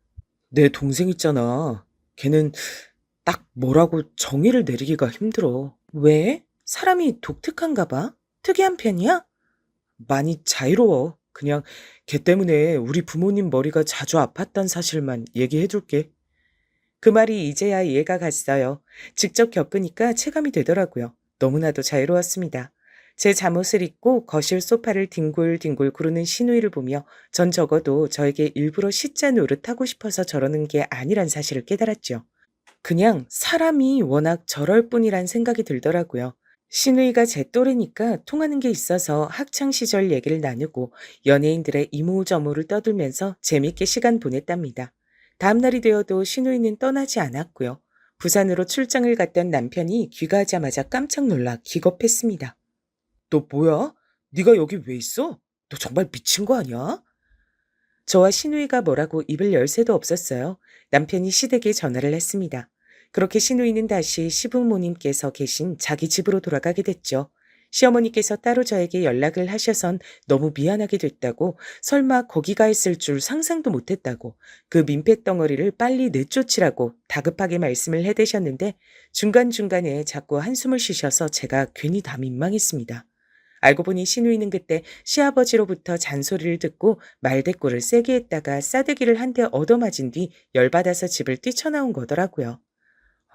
내 동생 있잖아. 걔는 딱 뭐라고 정의를 내리기가 힘들어. 왜? 사람이 독특한가 봐? 특이한 편이야? 많이 자유로워. 그냥 걔 때문에 우리 부모님 머리가 자주 아팠단 사실만 얘기해 줄게. 그 말이 이제야 이해가 갔어요. 직접 겪으니까 체감이 되더라고요. 너무나도 자유로웠습니다. 제 잠옷을 입고 거실 소파를 뒹굴뒹굴 구르는 시누이를 보며 전 적어도 저에게 일부러 시자 노릇하고 싶어서 저러는 게 아니란 사실을 깨달았죠. 그냥 사람이 워낙 저럴 뿐이란 생각이 들더라고요. 시누이가 제 또래니까 통하는 게 있어서 학창 시절 얘기를 나누고 연예인들의 이모저모를 떠들면서 재밌게 시간 보냈답니다. 다음 날이 되어도 시누이는 떠나지 않았고요. 부산으로 출장을 갔던 남편이 귀가하자마자 깜짝 놀라 기겁했습니다. 너 뭐야? 네가 여기 왜 있어? 너 정말 미친 거 아니야? 저와 시누이가 뭐라고 입을 열 새도 없었어요. 남편이 시댁에 전화를 했습니다. 그렇게 시누이는 다시 시부모님께서 계신 자기 집으로 돌아가게 됐죠. 시어머니께서 따로 저에게 연락을 하셔선 너무 미안하게 됐다고, 설마 거기가 있을 줄 상상도 못했다고, 그 민폐덩어리를 빨리 내쫓으라고 다급하게 말씀을 해대셨는데 중간중간에 자꾸 한숨을 쉬셔서 제가 괜히 다 민망했습니다. 알고 보니 시누이는 그때 시아버지로부터 잔소리를 듣고 말대꾸를 세게 했다가 싸대기를 한 대 얻어맞은 뒤 열받아서 집을 뛰쳐나온 거더라고요.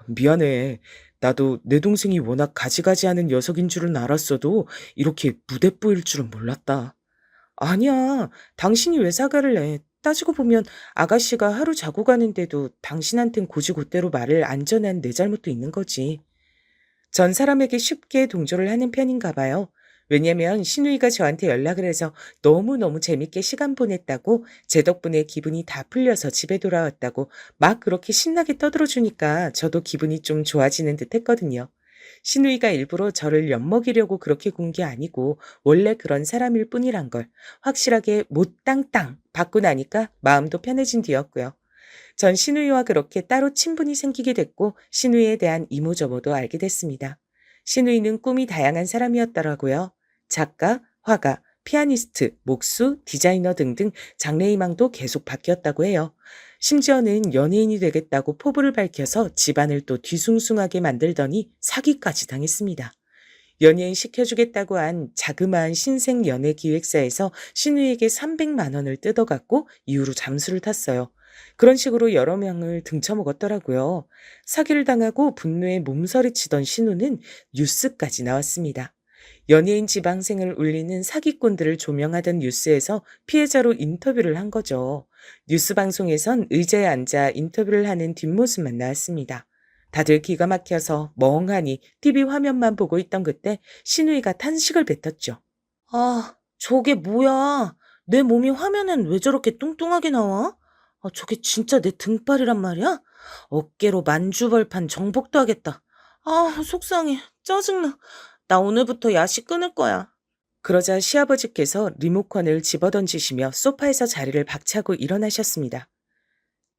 미안해. 나도 내 동생이 워낙 가지가지하는 녀석인 줄은 알았어도 이렇게 무대뽀일 줄은 몰랐다. 아니야. 당신이 왜 사과를 해? 따지고 보면 아가씨가 하루 자고 가는데도 당신한텐 고지고대로 말을 안 전한 내 잘못도 있는 거지. 전 사람에게 쉽게 동조를 하는 편인가 봐요. 왜냐면 시누이가 저한테 연락을 해서 너무너무 재밌게 시간 보냈다고, 제 덕분에 기분이 다 풀려서 집에 돌아왔다고 막 그렇게 신나게 떠들어 주니까 저도 기분이 좀 좋아지는 듯 했거든요. 시누이가 일부러 저를 엿먹이려고 그렇게 군 게 아니고 원래 그런 사람일 뿐이란 걸 확실하게 못땅땅 받고 나니까 마음도 편해진 뒤였고요. 전 시누이와 그렇게 따로 친분이 생기게 됐고 시누이에 대한 이모저모도 알게 됐습니다. 시누이는 꿈이 다양한 사람이었더라고요. 작가, 화가, 피아니스트, 목수, 디자이너 등등 장래희망도 계속 바뀌었다고 해요. 심지어는 연예인이 되겠다고 포부를 밝혀서 집안을 또 뒤숭숭하게 만들더니 사기까지 당했습니다. 연예인 시켜주겠다고 한 자그마한 신생 연예 기획사에서 신우에게 300만 원을 뜯어갔고 이후로 잠수를 탔어요. 그런 식으로 여러 명을 등쳐먹었더라고요. 사기를 당하고 분노에 몸서리치던 신우는 뉴스까지 나왔습니다. 연예인 지방생을 울리는 사기꾼들을 조명하던 뉴스에서 피해자로 인터뷰를 한 거죠. 뉴스 방송에선 의자에 앉아 인터뷰를 하는 뒷모습만 나왔습니다. 다들 기가 막혀서 멍하니 TV 화면만 보고 있던 그때 신우이가 탄식을 뱉었죠. 아, 저게 뭐야? 내 몸이 화면엔 왜 저렇게 뚱뚱하게 나와? 저게 진짜 내 등발이란 말이야? 어깨로 만주벌판 정복도 하겠다. 속상해. 짜증나. 나 오늘부터 야식 끊을 거야. 그러자 시아버지께서 리모컨을 집어던지시며 소파에서 자리를 박차고 일어나셨습니다.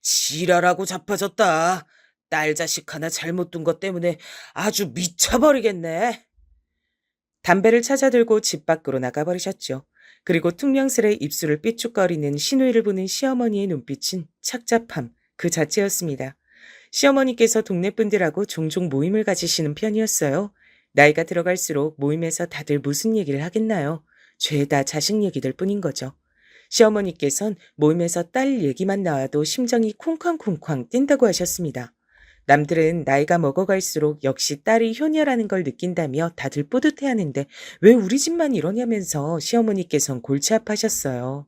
지랄하고 자빠졌다. 딸 자식 하나 잘못 둔 것 때문에 아주 미쳐버리겠네. 담배를 찾아들고 집 밖으로 나가버리셨죠. 그리고 퉁명스레 입술을 삐죽거리는 시누이를 보는 시어머니의 눈빛은 착잡함 그 자체였습니다. 시어머니께서 동네 분들하고 종종 모임을 가지시는 편이었어요. 나이가 들어갈수록 모임에서 다들 무슨 얘기를 하겠나요? 죄다 자식 얘기들 뿐인 거죠. 시어머니께선 모임에서 딸 얘기만 나와도 심정이 쿵쾅쿵쾅 뛴다고 하셨습니다. 남들은 나이가 먹어갈수록 역시 딸이 효녀라는 걸 느낀다며 다들 뿌듯해하는데 왜 우리 집만 이러냐면서 시어머니께선 골치 아파하셨어요.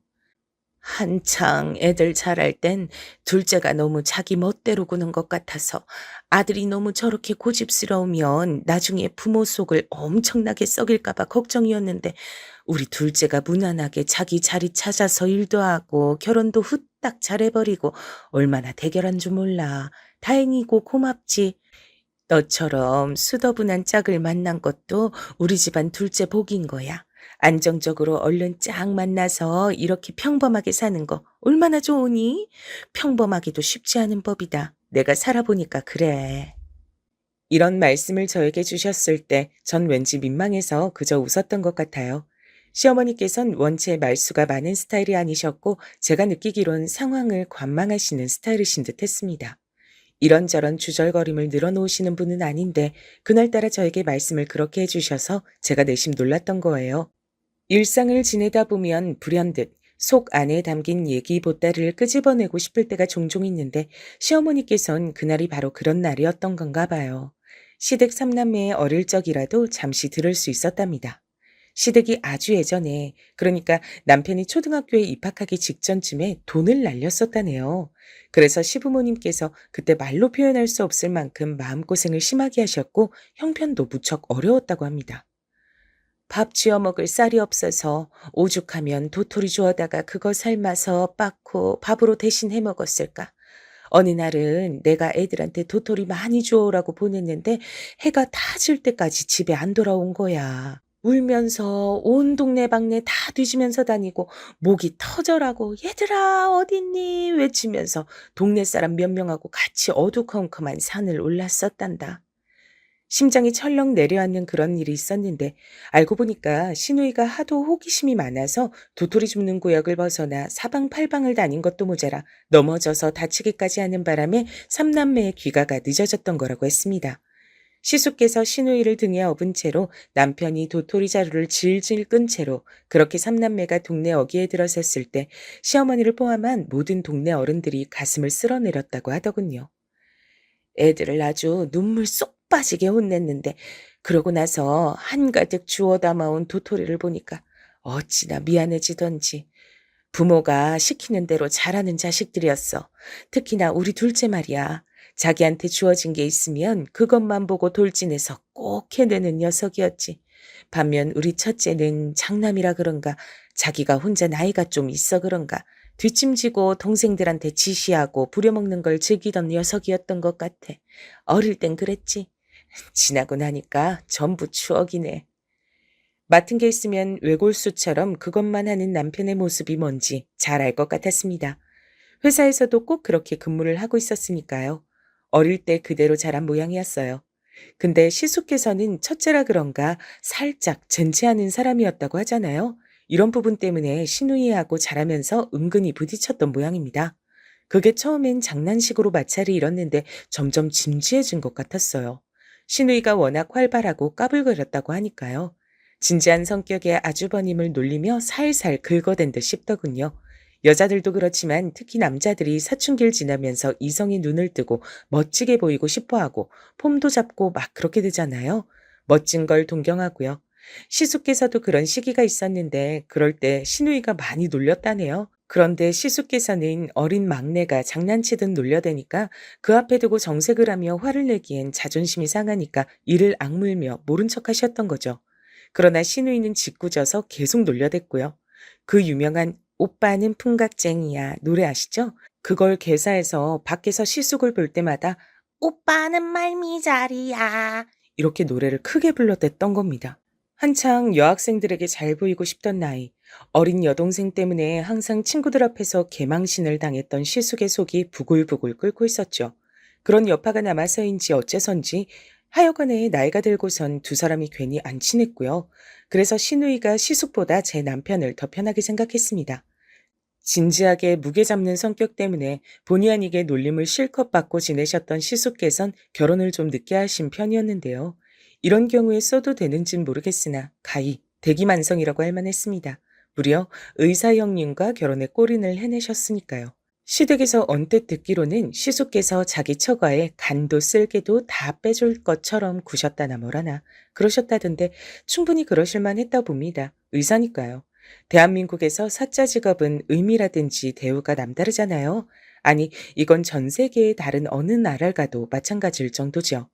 한창 애들 자랄 땐 둘째가 너무 자기 멋대로 구는 것 같아서 아들이 너무 저렇게 고집스러우면 나중에 부모 속을 엄청나게 썩일까봐 걱정이었는데 우리 둘째가 무난하게 자기 자리 찾아서 일도 하고 결혼도 후딱 잘해버리고 얼마나 대견한 줄 몰라. 다행이고 고맙지. 너처럼 수더분한 짝을 만난 것도 우리 집안 둘째 복인 거야. 안정적으로 얼른 짝 만나서 이렇게 평범하게 사는 거 얼마나 좋으니? 평범하기도 쉽지 않은 법이다. 내가 살아보니까 그래. 이런 말씀을 저에게 주셨을 때 전 왠지 민망해서 그저 웃었던 것 같아요. 시어머니께선 원체 말수가 많은 스타일이 아니셨고 제가 느끼기론 상황을 관망하시는 스타일이신 듯 했습니다. 이런저런 주절거림을 늘어놓으시는 분은 아닌데 그날따라 저에게 말씀을 그렇게 해주셔서 제가 내심 놀랐던 거예요. 일상을 지내다 보면 불현듯 속 안에 담긴 얘기 보따리를 끄집어내고 싶을 때가 종종 있는데 시어머니께선 그날이 바로 그런 날이었던 건가 봐요. 시댁 삼남매의 어릴 적이라도 잠시 들을 수 있었답니다. 시댁이 아주 예전에, 그러니까 남편이 초등학교에 입학하기 직전쯤에 돈을 날렸었다네요. 그래서 시부모님께서 그때 말로 표현할 수 없을 만큼 마음고생을 심하게 하셨고 형편도 무척 어려웠다고 합니다. 밥 지어 먹을 쌀이 없어서 오죽하면 도토리 주워다가 그거 삶아서 빻고 밥으로 대신 해 먹었을까. 어느 날은 내가 애들한테 도토리 많이 주워오라고 보냈는데 해가 다 질 때까지 집에 안 돌아온 거야. 울면서 온 동네방네 다 뒤지면서 다니고 목이 터져라고 얘들아 어딨니 외치면서 동네 사람 몇 명하고 같이 어두컴컴한 산을 올랐었단다. 심장이 철렁 내려앉는 그런 일이 있었는데 알고 보니까 시누이가 하도 호기심이 많아서 도토리 줍는 구역을 벗어나 사방팔방을 다닌 것도 모자라 넘어져서 다치기까지 하는 바람에 삼남매의 귀가가 늦어졌던 거라고 했습니다. 시숙께서 시누이를 등에 업은 채로 남편이 도토리 자루를 질질 끈 채로 그렇게 삼남매가 동네 어귀에 들어섰을 때 시어머니를 포함한 모든 동네 어른들이 가슴을 쓸어내렸다고 하더군요. 애들을 아주 눈물 쏙 빠지게 혼냈는데 그러고 나서 한가득 주워 담아온 도토리를 보니까 어찌나 미안해지던지. 부모가 시키는 대로 잘하는 자식들이었어. 특히나 우리 둘째 말이야. 자기한테 주어진 게 있으면 그것만 보고 돌진해서 꼭 해내는 녀석이었지. 반면 우리 첫째는 장남이라 그런가 자기가 혼자 나이가 좀 있어 그런가 뒷짐지고 동생들한테 지시하고 부려먹는 걸 즐기던 녀석이었던 것 같아. 어릴 땐 그랬지. 지나고 나니까 전부 추억이네. 맡은 게 있으면 외골수처럼 그것만 하는 남편의 모습이 뭔지 잘 알 것 같았습니다. 회사에서도 꼭 그렇게 근무를 하고 있었으니까요. 어릴 때 그대로 자란 모양이었어요. 근데 시숙께서는 첫째라 그런가 살짝 젠체하는 사람이었다고 하잖아요. 이런 부분 때문에 시누이하고 자라면서 은근히 부딪혔던 모양입니다. 그게 처음엔 장난식으로 마찰이 일었는데 점점 진지해진 것 같았어요. 시누이가 워낙 활발하고 까불거렸다고 하니까요. 진지한 성격의 아주버님을 놀리며 살살 긁어댄 듯 싶더군요. 여자들도 그렇지만 특히 남자들이 사춘기를 지나면서 이성의 눈을 뜨고 멋지게 보이고 싶어하고 폼도 잡고 막 그렇게 되잖아요. 멋진 걸 동경하고요. 시숙께서도 그런 시기가 있었는데 그럴 때 시누이가 많이 놀렸다네요. 그런데 시숙께서는 어린 막내가 장난치듯 놀려대니까 그 앞에 두고 정색을 하며 화를 내기엔 자존심이 상하니까 이를 악물며 모른 척 하셨던 거죠. 그러나 시누이는 짓궂어서 계속 놀려댔고요. 그 유명한 오빠는 풍각쟁이야 노래 아시죠? 그걸 개사해서 밖에서 시숙을 볼 때마다 오빠는 말미잘이야 이렇게 노래를 크게 불러댔던 겁니다. 한창 여학생들에게 잘 보이고 싶던 나이, 어린 여동생 때문에 항상 친구들 앞에서 개망신을 당했던 시숙의 속이 부글부글 끓고 있었죠. 그런 여파가 남아서인지 어째선지 하여간에 나이가 들고선 두 사람이 괜히 안 친했고요. 그래서 신우이가 시숙보다 제 남편을 더 편하게 생각했습니다. 진지하게 무게 잡는 성격 때문에 본의 아니게 놀림을 실컷 받고 지내셨던 시숙께선 결혼을 좀 늦게 하신 편이었는데요. 이런 경우에 써도 되는진 모르겠으나 가히 대기만성이라고 할 만했습니다. 무려 의사 형님과 결혼에 골인을 해내셨으니까요. 시댁에서 언뜻 듣기로는 시숙께서 자기 처가에 간도 쓸개도 다 빼줄 것처럼 구셨다나 뭐라나 그러셨다던데 충분히 그러실만 했다 봅니다. 의사니까요. 대한민국에서 사자 직업은 의미라든지 대우가 남다르잖아요. 아니, 이건 전 세계의 다른 어느 나라를 가도 마찬가지일 정도죠.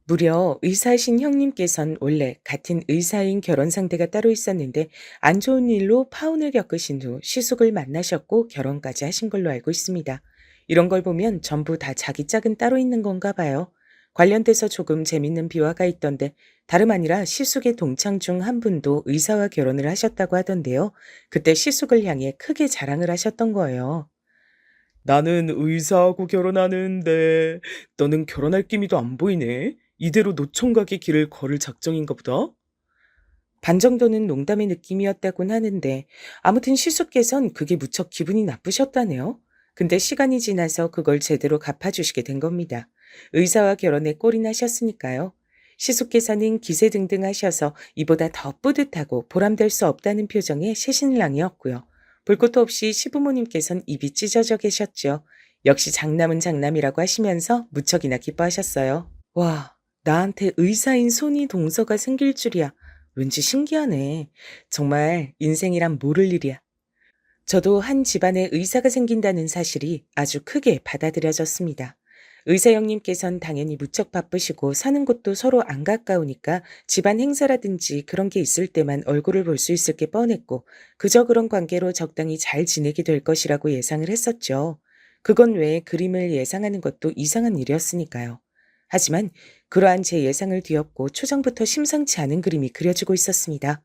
무려 의사이신 형님께선 원래 같은 의사인 결혼 상대가 따로 있었는데 안 좋은 일로 파혼을 겪으신 후 시숙을 만나셨고 결혼까지 하신 걸로 알고 있습니다. 이런 걸 보면 전부 다 자기 짝은 따로 있는 건가 봐요. 관련돼서 조금 재밌는 비화가 있던데 다름 아니라 시숙의 동창 중 한 분도 의사와 결혼을 하셨다고 하던데요. 그때 시숙을 향해 크게 자랑을 하셨던 거예요. 나는 의사하고 결혼하는데 너는 결혼할 기미도 안 보이네. 이대로 노총각의 길을 걸을 작정인가 보다. 반 정도는 농담의 느낌이었다곤 하는데 아무튼 시숙께선 그게 무척 기분이 나쁘셨다네요. 근데 시간이 지나서 그걸 제대로 갚아주시게 된 겁니다. 의사와 결혼에 꼴이 나셨으니까요. 시숙께서는 기세등등하셔서 이보다 더 뿌듯하고 보람될 수 없다는 표정의 새신랑이었고요. 볼 것도 없이 시부모님께선 입이 찢어져 계셨죠. 역시 장남은 장남이라고 하시면서 무척이나 기뻐하셨어요. 와, 나한테 의사인 손이 동서가 생길 줄이야. 왠지 신기하네. 정말 인생이란 모를 일이야. 저도 한 집안에 의사가 생긴다는 사실이 아주 크게 받아들여졌습니다. 의사 형님께선 당연히 무척 바쁘시고 사는 곳도 서로 안 가까우니까 집안 행사라든지 그런 게 있을 때만 얼굴을 볼 수 있을 게 뻔했고 그저 그런 관계로 적당히 잘 지내게 될 것이라고 예상을 했었죠. 그건 왜 그림을 예상하는 것도 이상한 일이었으니까요. 하지만 그러한 제 예상을 뒤엎고 초장부터 심상치 않은 그림이 그려지고 있었습니다.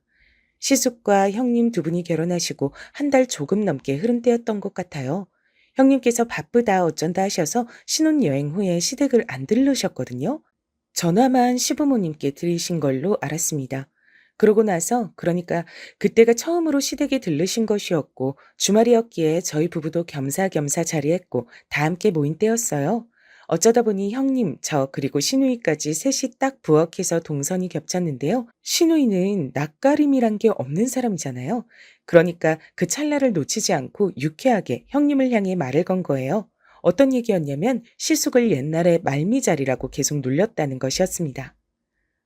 시숙과 형님 두 분이 결혼하시고 한 달 조금 넘게 흐른 때였던 것 같아요. 형님께서 바쁘다 어쩐다 하셔서 신혼여행 후에 시댁을 안 들르셨거든요. 전화만 시부모님께 드리신 걸로 알았습니다. 그러고 나서 그러니까 그때가 처음으로 시댁에 들르신 것이었고 주말이었기에 저희 부부도 겸사겸사 자리했고 다 함께 모인 때였어요. 어쩌다 보니 형님, 저 그리고 시누이까지 셋이 딱 부엌에서 동선이 겹쳤는데요. 시누이는 낯가림이란 게 없는 사람이잖아요. 그러니까 그 찰나를 놓치지 않고 유쾌하게 형님을 향해 말을 건 거예요. 어떤 얘기였냐면 시숙을 옛날에 말미잘이라고 계속 놀렸다는 것이었습니다.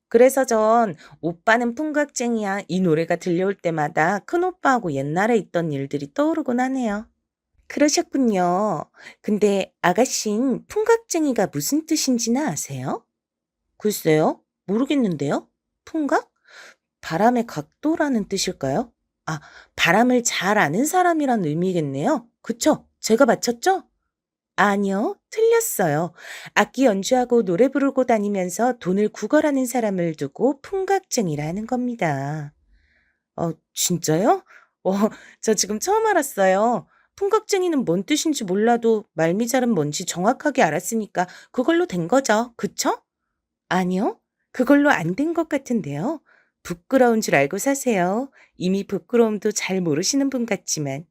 그래서 전 오빠는 풍각쟁이야 이 노래가 들려올 때마다 큰오빠하고 옛날에 있던 일들이 떠오르곤 하네요. 그러셨군요. 근데 아가씨는 풍각쟁이가 무슨 뜻인지는 아세요? 글쎄요, 모르겠는데요. 풍각? 바람의 각도라는 뜻일까요? 아, 바람을 잘 아는 사람이란 의미겠네요. 그쵸? 제가 맞췄죠? 아니요, 틀렸어요. 악기 연주하고 노래 부르고 다니면서 돈을 구걸하는 사람을 두고 풍각쟁이라는 겁니다. 진짜요? 어, 저 지금 처음 알았어요. 풍각쟁이는 뭔 뜻인지 몰라도 말미잘은 뭔지 정확하게 알았으니까 그걸로 된 거죠. 그쵸? 아니요, 그걸로 안 된 것 같은데요. 부끄러운 줄 알고 사세요. 이미 부끄러움도 잘 모르시는 분 같지만.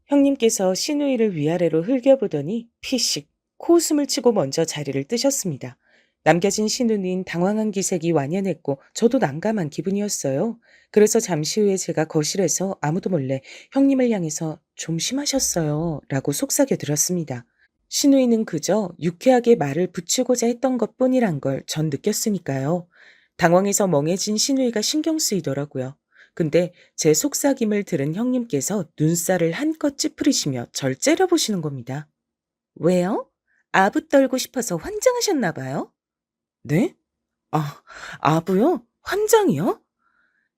형님께서 시누이를 위아래로 흘겨보더니 피식 코웃음을 치고 먼저 자리를 뜨셨습니다. 남겨진 시누는 당황한 기색이 완연했고 저도 난감한 기분이었어요. 그래서 잠시 후에 제가 거실에서 아무도 몰래 형님을 향해서 좀 심하셨어요 라고 속삭여드렸습니다. 시누이는 그저 유쾌하게 말을 붙이고자 했던 것뿐이란 걸 전 느꼈으니까요. 당황해서 멍해진 시누이가 신경 쓰이더라고요. 근데 제 속삭임을 들은 형님께서 눈살을 한껏 찌푸리시며 절 째려보시는 겁니다. 왜요? 아부 떨고 싶어서 환장하셨나 봐요? 네? 아, 아부요? 환장이요?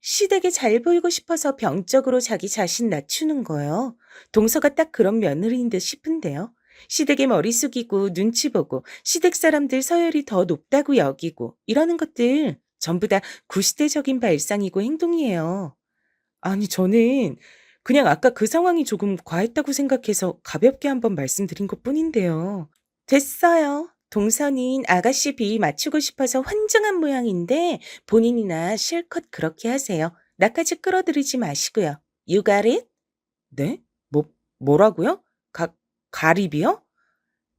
시댁에 잘 보이고 싶어서 병적으로 자기 자신 낮추는 거요. 동서가 딱 그런 며느리인 듯 싶은데요. 시댁에 머리 숙이고 눈치 보고 시댁 사람들 서열이 더 높다고 여기고 이러는 것들 전부 다 구시대적인 발상이고 행동이에요. 아니, 저는 그냥 아까 그 상황이 조금 과했다고 생각해서 가볍게 한번 말씀드린 것뿐인데요. 됐어요. 동선인 아가씨 비위 맞추고 싶어서 환장한 모양인데 본인이나 실컷 그렇게 하세요. 나까지 끌어들이지 마시고요. You got it? 네? 뭐라고요? 가립이요?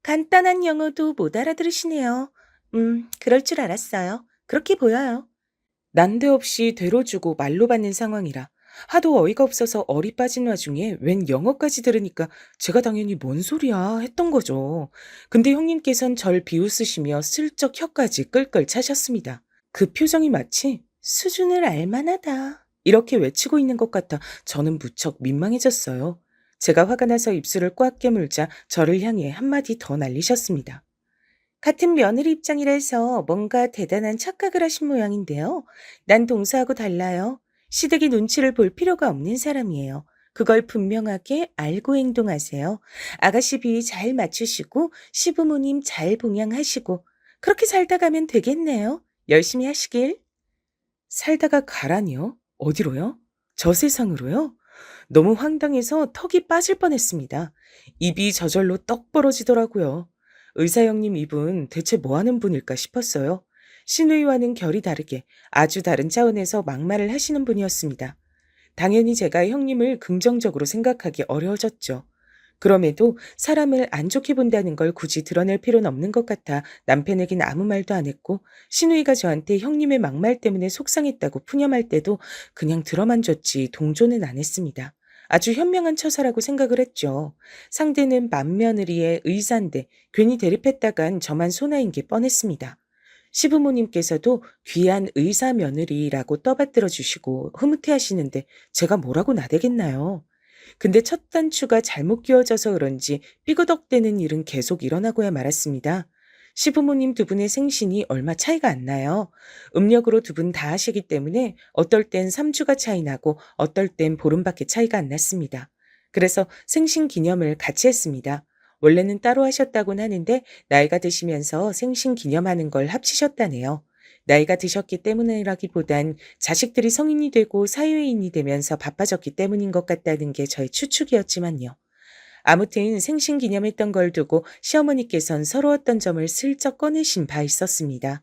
간단한 영어도 못 알아들으시네요. 그럴 줄 알았어요. 그렇게 보여요. 난데없이 되로 주고 말로 받는 상황이라 하도 어이가 없어서 어리 빠진 와중에 웬 영어까지 들으니까 제가 당연히 뭔 소리야 했던 거죠. 근데 형님께선 절 비웃으시며 슬쩍 혀까지 끌끌 차셨습니다. 그 표정이 마치 수준을 알만하다 이렇게 외치고 있는 것 같아 저는 무척 민망해졌어요. 제가 화가 나서 입술을 꽉 깨물자 저를 향해 한마디 더 날리셨습니다. 같은 며느리 입장이라서 뭔가 대단한 착각을 하신 모양인데요. 난 동서하고 달라요. 시댁의 눈치를 볼 필요가 없는 사람이에요. 그걸 분명하게 알고 행동하세요. 아가씨 비위 잘 맞추시고 시부모님 잘 봉양하시고 그렇게 살다 가면 되겠네요. 열심히 하시길. 살다가 가라니요? 어디로요? 저 세상으로요? 너무 황당해서 턱이 빠질 뻔했습니다. 입이 저절로 떡 벌어지더라고요. 의사 형님 이분 대체 뭐 하는 분일까 싶었어요. 신우이와는 결이 다르게 아주 다른 차원에서 막말을 하시는 분이었습니다. 당연히 제가 형님을 긍정적으로 생각하기 어려워졌죠. 그럼에도 사람을 안 좋게 본다는 걸 굳이 드러낼 필요는 없는 것 같아 남편에겐 아무 말도 안 했고 신우이가 저한테 형님의 막말 때문에 속상했다고 푸념할 때도 그냥 들어만 줬지 동조는 안 했습니다. 아주 현명한 처사라고 생각을 했죠. 상대는 맏며느리의 의사인데 괜히 대립했다간 저만 소나인 게 뻔했습니다. 시부모님께서도 귀한 의사 며느리라고 떠받들어 주시고 흐뭇해하시는데 제가 뭐라고 나대겠나요? 근데 첫 단추가 잘못 끼워져서 그런지 삐그덕대는 일은 계속 일어나고야 말았습니다. 시부모님 두 분의 생신이 얼마 차이가 안 나요. 음력으로 두 분 다 하시기 때문에 어떨 땐 3주가 차이 나고 어떨 땐 보름밖에 차이가 안 났습니다. 그래서 생신 기념을 같이 했습니다. 원래는 따로 하셨다곤 하는데 나이가 드시면서 생신 기념하는 걸 합치셨다네요. 나이가 드셨기 때문이라기보단 자식들이 성인이 되고 사회인이 되면서 바빠졌기 때문인 것 같다는 게 저의 추측이었지만요. 아무튼 생신 기념했던 걸 두고 시어머니께선 서러웠던 점을 슬쩍 꺼내신 바 있었습니다.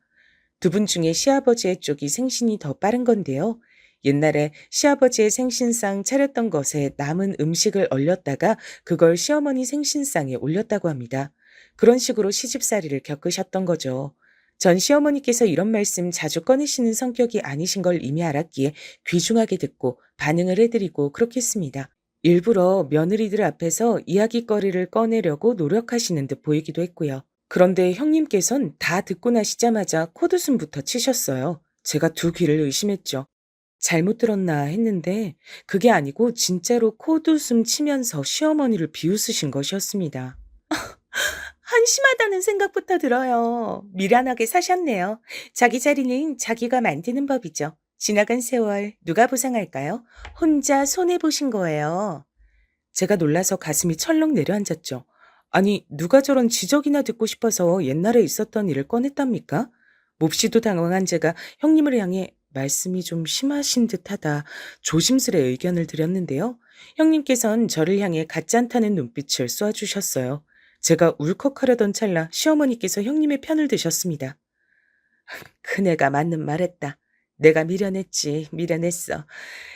두 분 중에 시아버지의 쪽이 생신이 더 빠른 건데요. 옛날에 시아버지의 생신상 차렸던 것에 남은 음식을 얼렸다가 그걸 시어머니 생신상에 올렸다고 합니다. 그런 식으로 시집살이를 겪으셨던 거죠. 전 시어머니께서 이런 말씀 자주 꺼내시는 성격이 아니신 걸 이미 알았기에 귀중하게 듣고 반응을 해드리고 그렇게 했습니다. 일부러 며느리들 앞에서 이야기거리를 꺼내려고 노력하시는 듯 보이기도 했고요. 그런데 형님께선 다 듣고 나시자마자 콧웃음부터 치셨어요. 제가 두 귀를 의심했죠. 잘못 들었나 했는데 그게 아니고 진짜로 콧웃음 치면서 시어머니를 비웃으신 것이었습니다. 한심하다는 생각부터 들어요. 미련하게 사셨네요. 자기 자리는 자기가 만드는 법이죠. 지나간 세월 누가 보상할까요? 혼자 손해보신 거예요. 제가 놀라서 가슴이 철렁 내려앉았죠. 아니, 누가 저런 지적이나 듣고 싶어서 옛날에 있었던 일을 꺼냈답니까? 몹시도 당황한 제가 형님을 향해 말씀이 좀 심하신 듯하다 조심스레 의견을 드렸는데요. 형님께선 저를 향해 같지 않다는 눈빛을 쏘아주셨어요. 제가 울컥하려던 찰나 시어머니께서 형님의 편을 드셨습니다. 그네가 맞는 말했다. 내가 미련했지, 미련했어.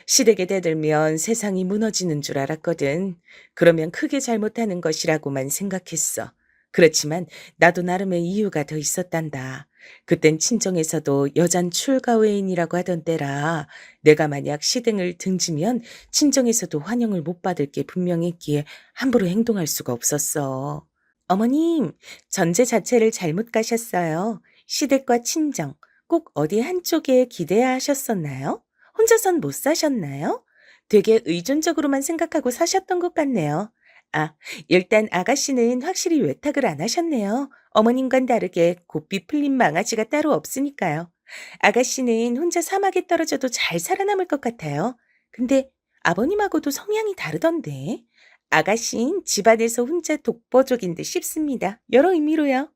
시댁에 대들면 세상이 무너지는 줄 알았거든. 그러면 크게 잘못하는 것이라고만 생각했어. 그렇지만 나도 나름의 이유가 더 있었단다. 그땐 친정에서도 여잔 출가외인이라고 하던 때라 내가 만약 시댁을 등지면 친정에서도 환영을 못 받을 게 분명했기에 함부로 행동할 수가 없었어. 어머님, 전제 자체를 잘못 가셨어요. 시댁과 친정, 꼭 어디 한쪽에 기대야 하셨었나요? 혼자선 못 사셨나요? 되게 의존적으로만 생각하고 사셨던 것 같네요. 아, 일단 아가씨는 확실히 외탁을 안 하셨네요. 어머님과는 다르게 곱비 풀린 망아지가 따로 없으니까요. 아가씨는 혼자 사막에 떨어져도 잘 살아남을 것 같아요. 근데 아버님하고도 성향이 다르던데. 아가씨는 집안에서 혼자 독보적인 듯 싶습니다. 여러 의미로요.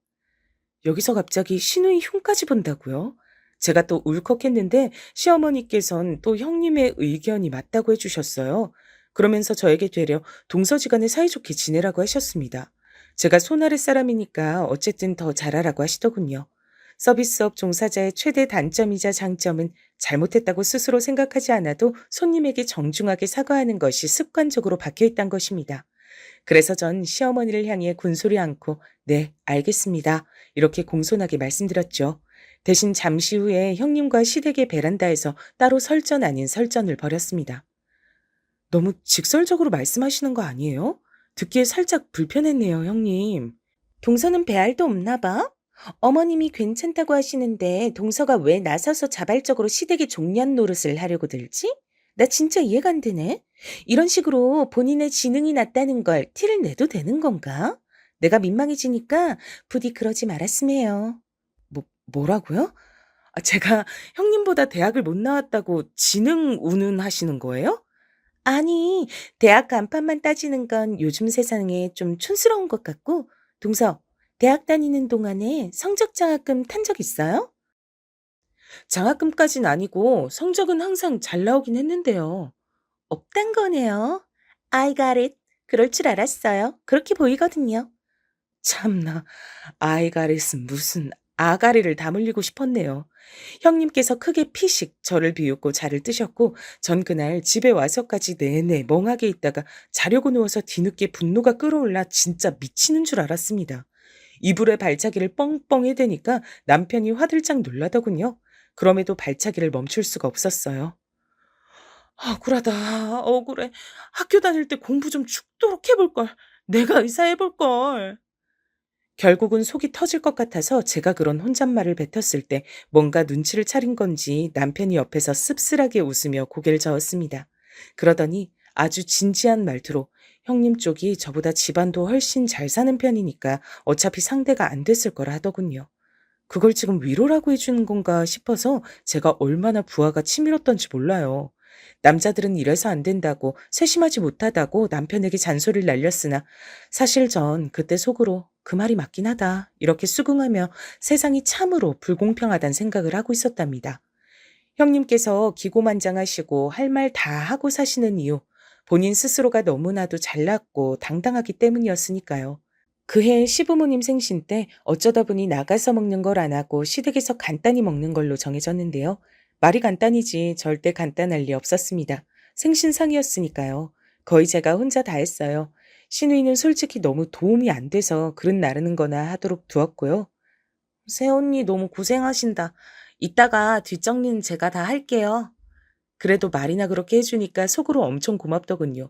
여기서 갑자기 시누이 흉까지 본다고요? 제가 또 울컥했는데 시어머니께선 또 형님의 의견이 맞다고 해주셨어요. 그러면서 저에게 되려 동서지간에 사이좋게 지내라고 하셨습니다. 제가 손아래 사람이니까 어쨌든 더 잘하라고 하시더군요. 서비스업 종사자의 최대 단점이자 장점은 잘못했다고 스스로 생각하지 않아도 손님에게 정중하게 사과하는 것이 습관적으로 박혀있다는 것입니다. 그래서 전 시어머니를 향해 군소리 않고 네, 알겠습니다. 이렇게 공손하게 말씀드렸죠. 대신 잠시 후에 형님과 시댁의 베란다에서 따로 설전 아닌 설전을 벌였습니다. 너무 직설적으로 말씀하시는 거 아니에요? 듣기에 살짝 불편했네요, 형님. 동서는 배알도 없나 봐? 어머님이 괜찮다고 하시는데 동서가 왜 나서서 자발적으로 시댁의 종년 노릇을 하려고 들지? 나 진짜 이해가 안 되네. 이런 식으로 본인의 지능이 낮다는 걸 티를 내도 되는 건가? 내가 민망해지니까 부디 그러지 말았으면 해요. 뭐라고요? 제가 형님보다 대학을 못 나왔다고 지능 운운하시는 거예요? 아니, 대학 간판만 따지는 건 요즘 세상에 좀 촌스러운 것 같고, 동서, 대학 다니는 동안에 성적 장학금 탄 적 있어요? 장학금까진 아니고 성적은 항상 잘 나오긴 했는데요. 없단 거네요. I got it. 그럴 줄 알았어요. 그렇게 보이거든요. 참나, I got it은 무슨 아가리를 다물리고 싶었네요. 형님께서 크게 피식 저를 비웃고 자를 뜨셨고 전 그날 집에 와서까지 내내 멍하게 있다가 자려고 누워서 뒤늦게 분노가 끌어올라 진짜 미치는 줄 알았습니다. 이불에 발차기를 뻥뻥 해대니까 남편이 화들짝 놀라더군요. 그럼에도 발차기를 멈출 수가 없었어요. 억울하다, 억울해. 학교 다닐 때 공부 좀 죽도록 해볼걸. 내가 의사 해볼걸. 결국은 속이 터질 것 같아서 제가 그런 혼잣말을 뱉었을 때 뭔가 눈치를 차린 건지 남편이 옆에서 씁쓸하게 웃으며 고개를 저었습니다. 그러더니 아주 진지한 말투로 형님 쪽이 저보다 집안도 훨씬 잘 사는 편이니까 어차피 상대가 안 됐을 거라 하더군요. 그걸 지금 위로라고 해주는 건가 싶어서 제가 얼마나 부하가 치밀었던지 몰라요. 남자들은 이래서 안 된다고 세심하지 못하다고 남편에게 잔소리를 날렸으나 사실 전 그때 속으로 그 말이 맞긴 하다 이렇게 수긍하며 세상이 참으로 불공평하다는 생각을 하고 있었답니다. 형님께서 기고만장하시고 할 말 다 하고 사시는 이유 본인 스스로가 너무나도 잘났고 당당하기 때문이었으니까요. 그해 시부모님 생신 때 어쩌다 보니 나가서 먹는 걸 안 하고 시댁에서 간단히 먹는 걸로 정해졌는데요. 말이 간단이지 절대 간단할 리 없었습니다. 생신상이었으니까요. 거의 제가 혼자 다 했어요. 시누이는 솔직히 너무 도움이 안 돼서 그릇 나르는 거나 하도록 두었고요. 새언니 너무 고생하신다. 이따가 뒷정리는 제가 다 할게요. 그래도 말이나 그렇게 해주니까 속으로 엄청 고맙더군요.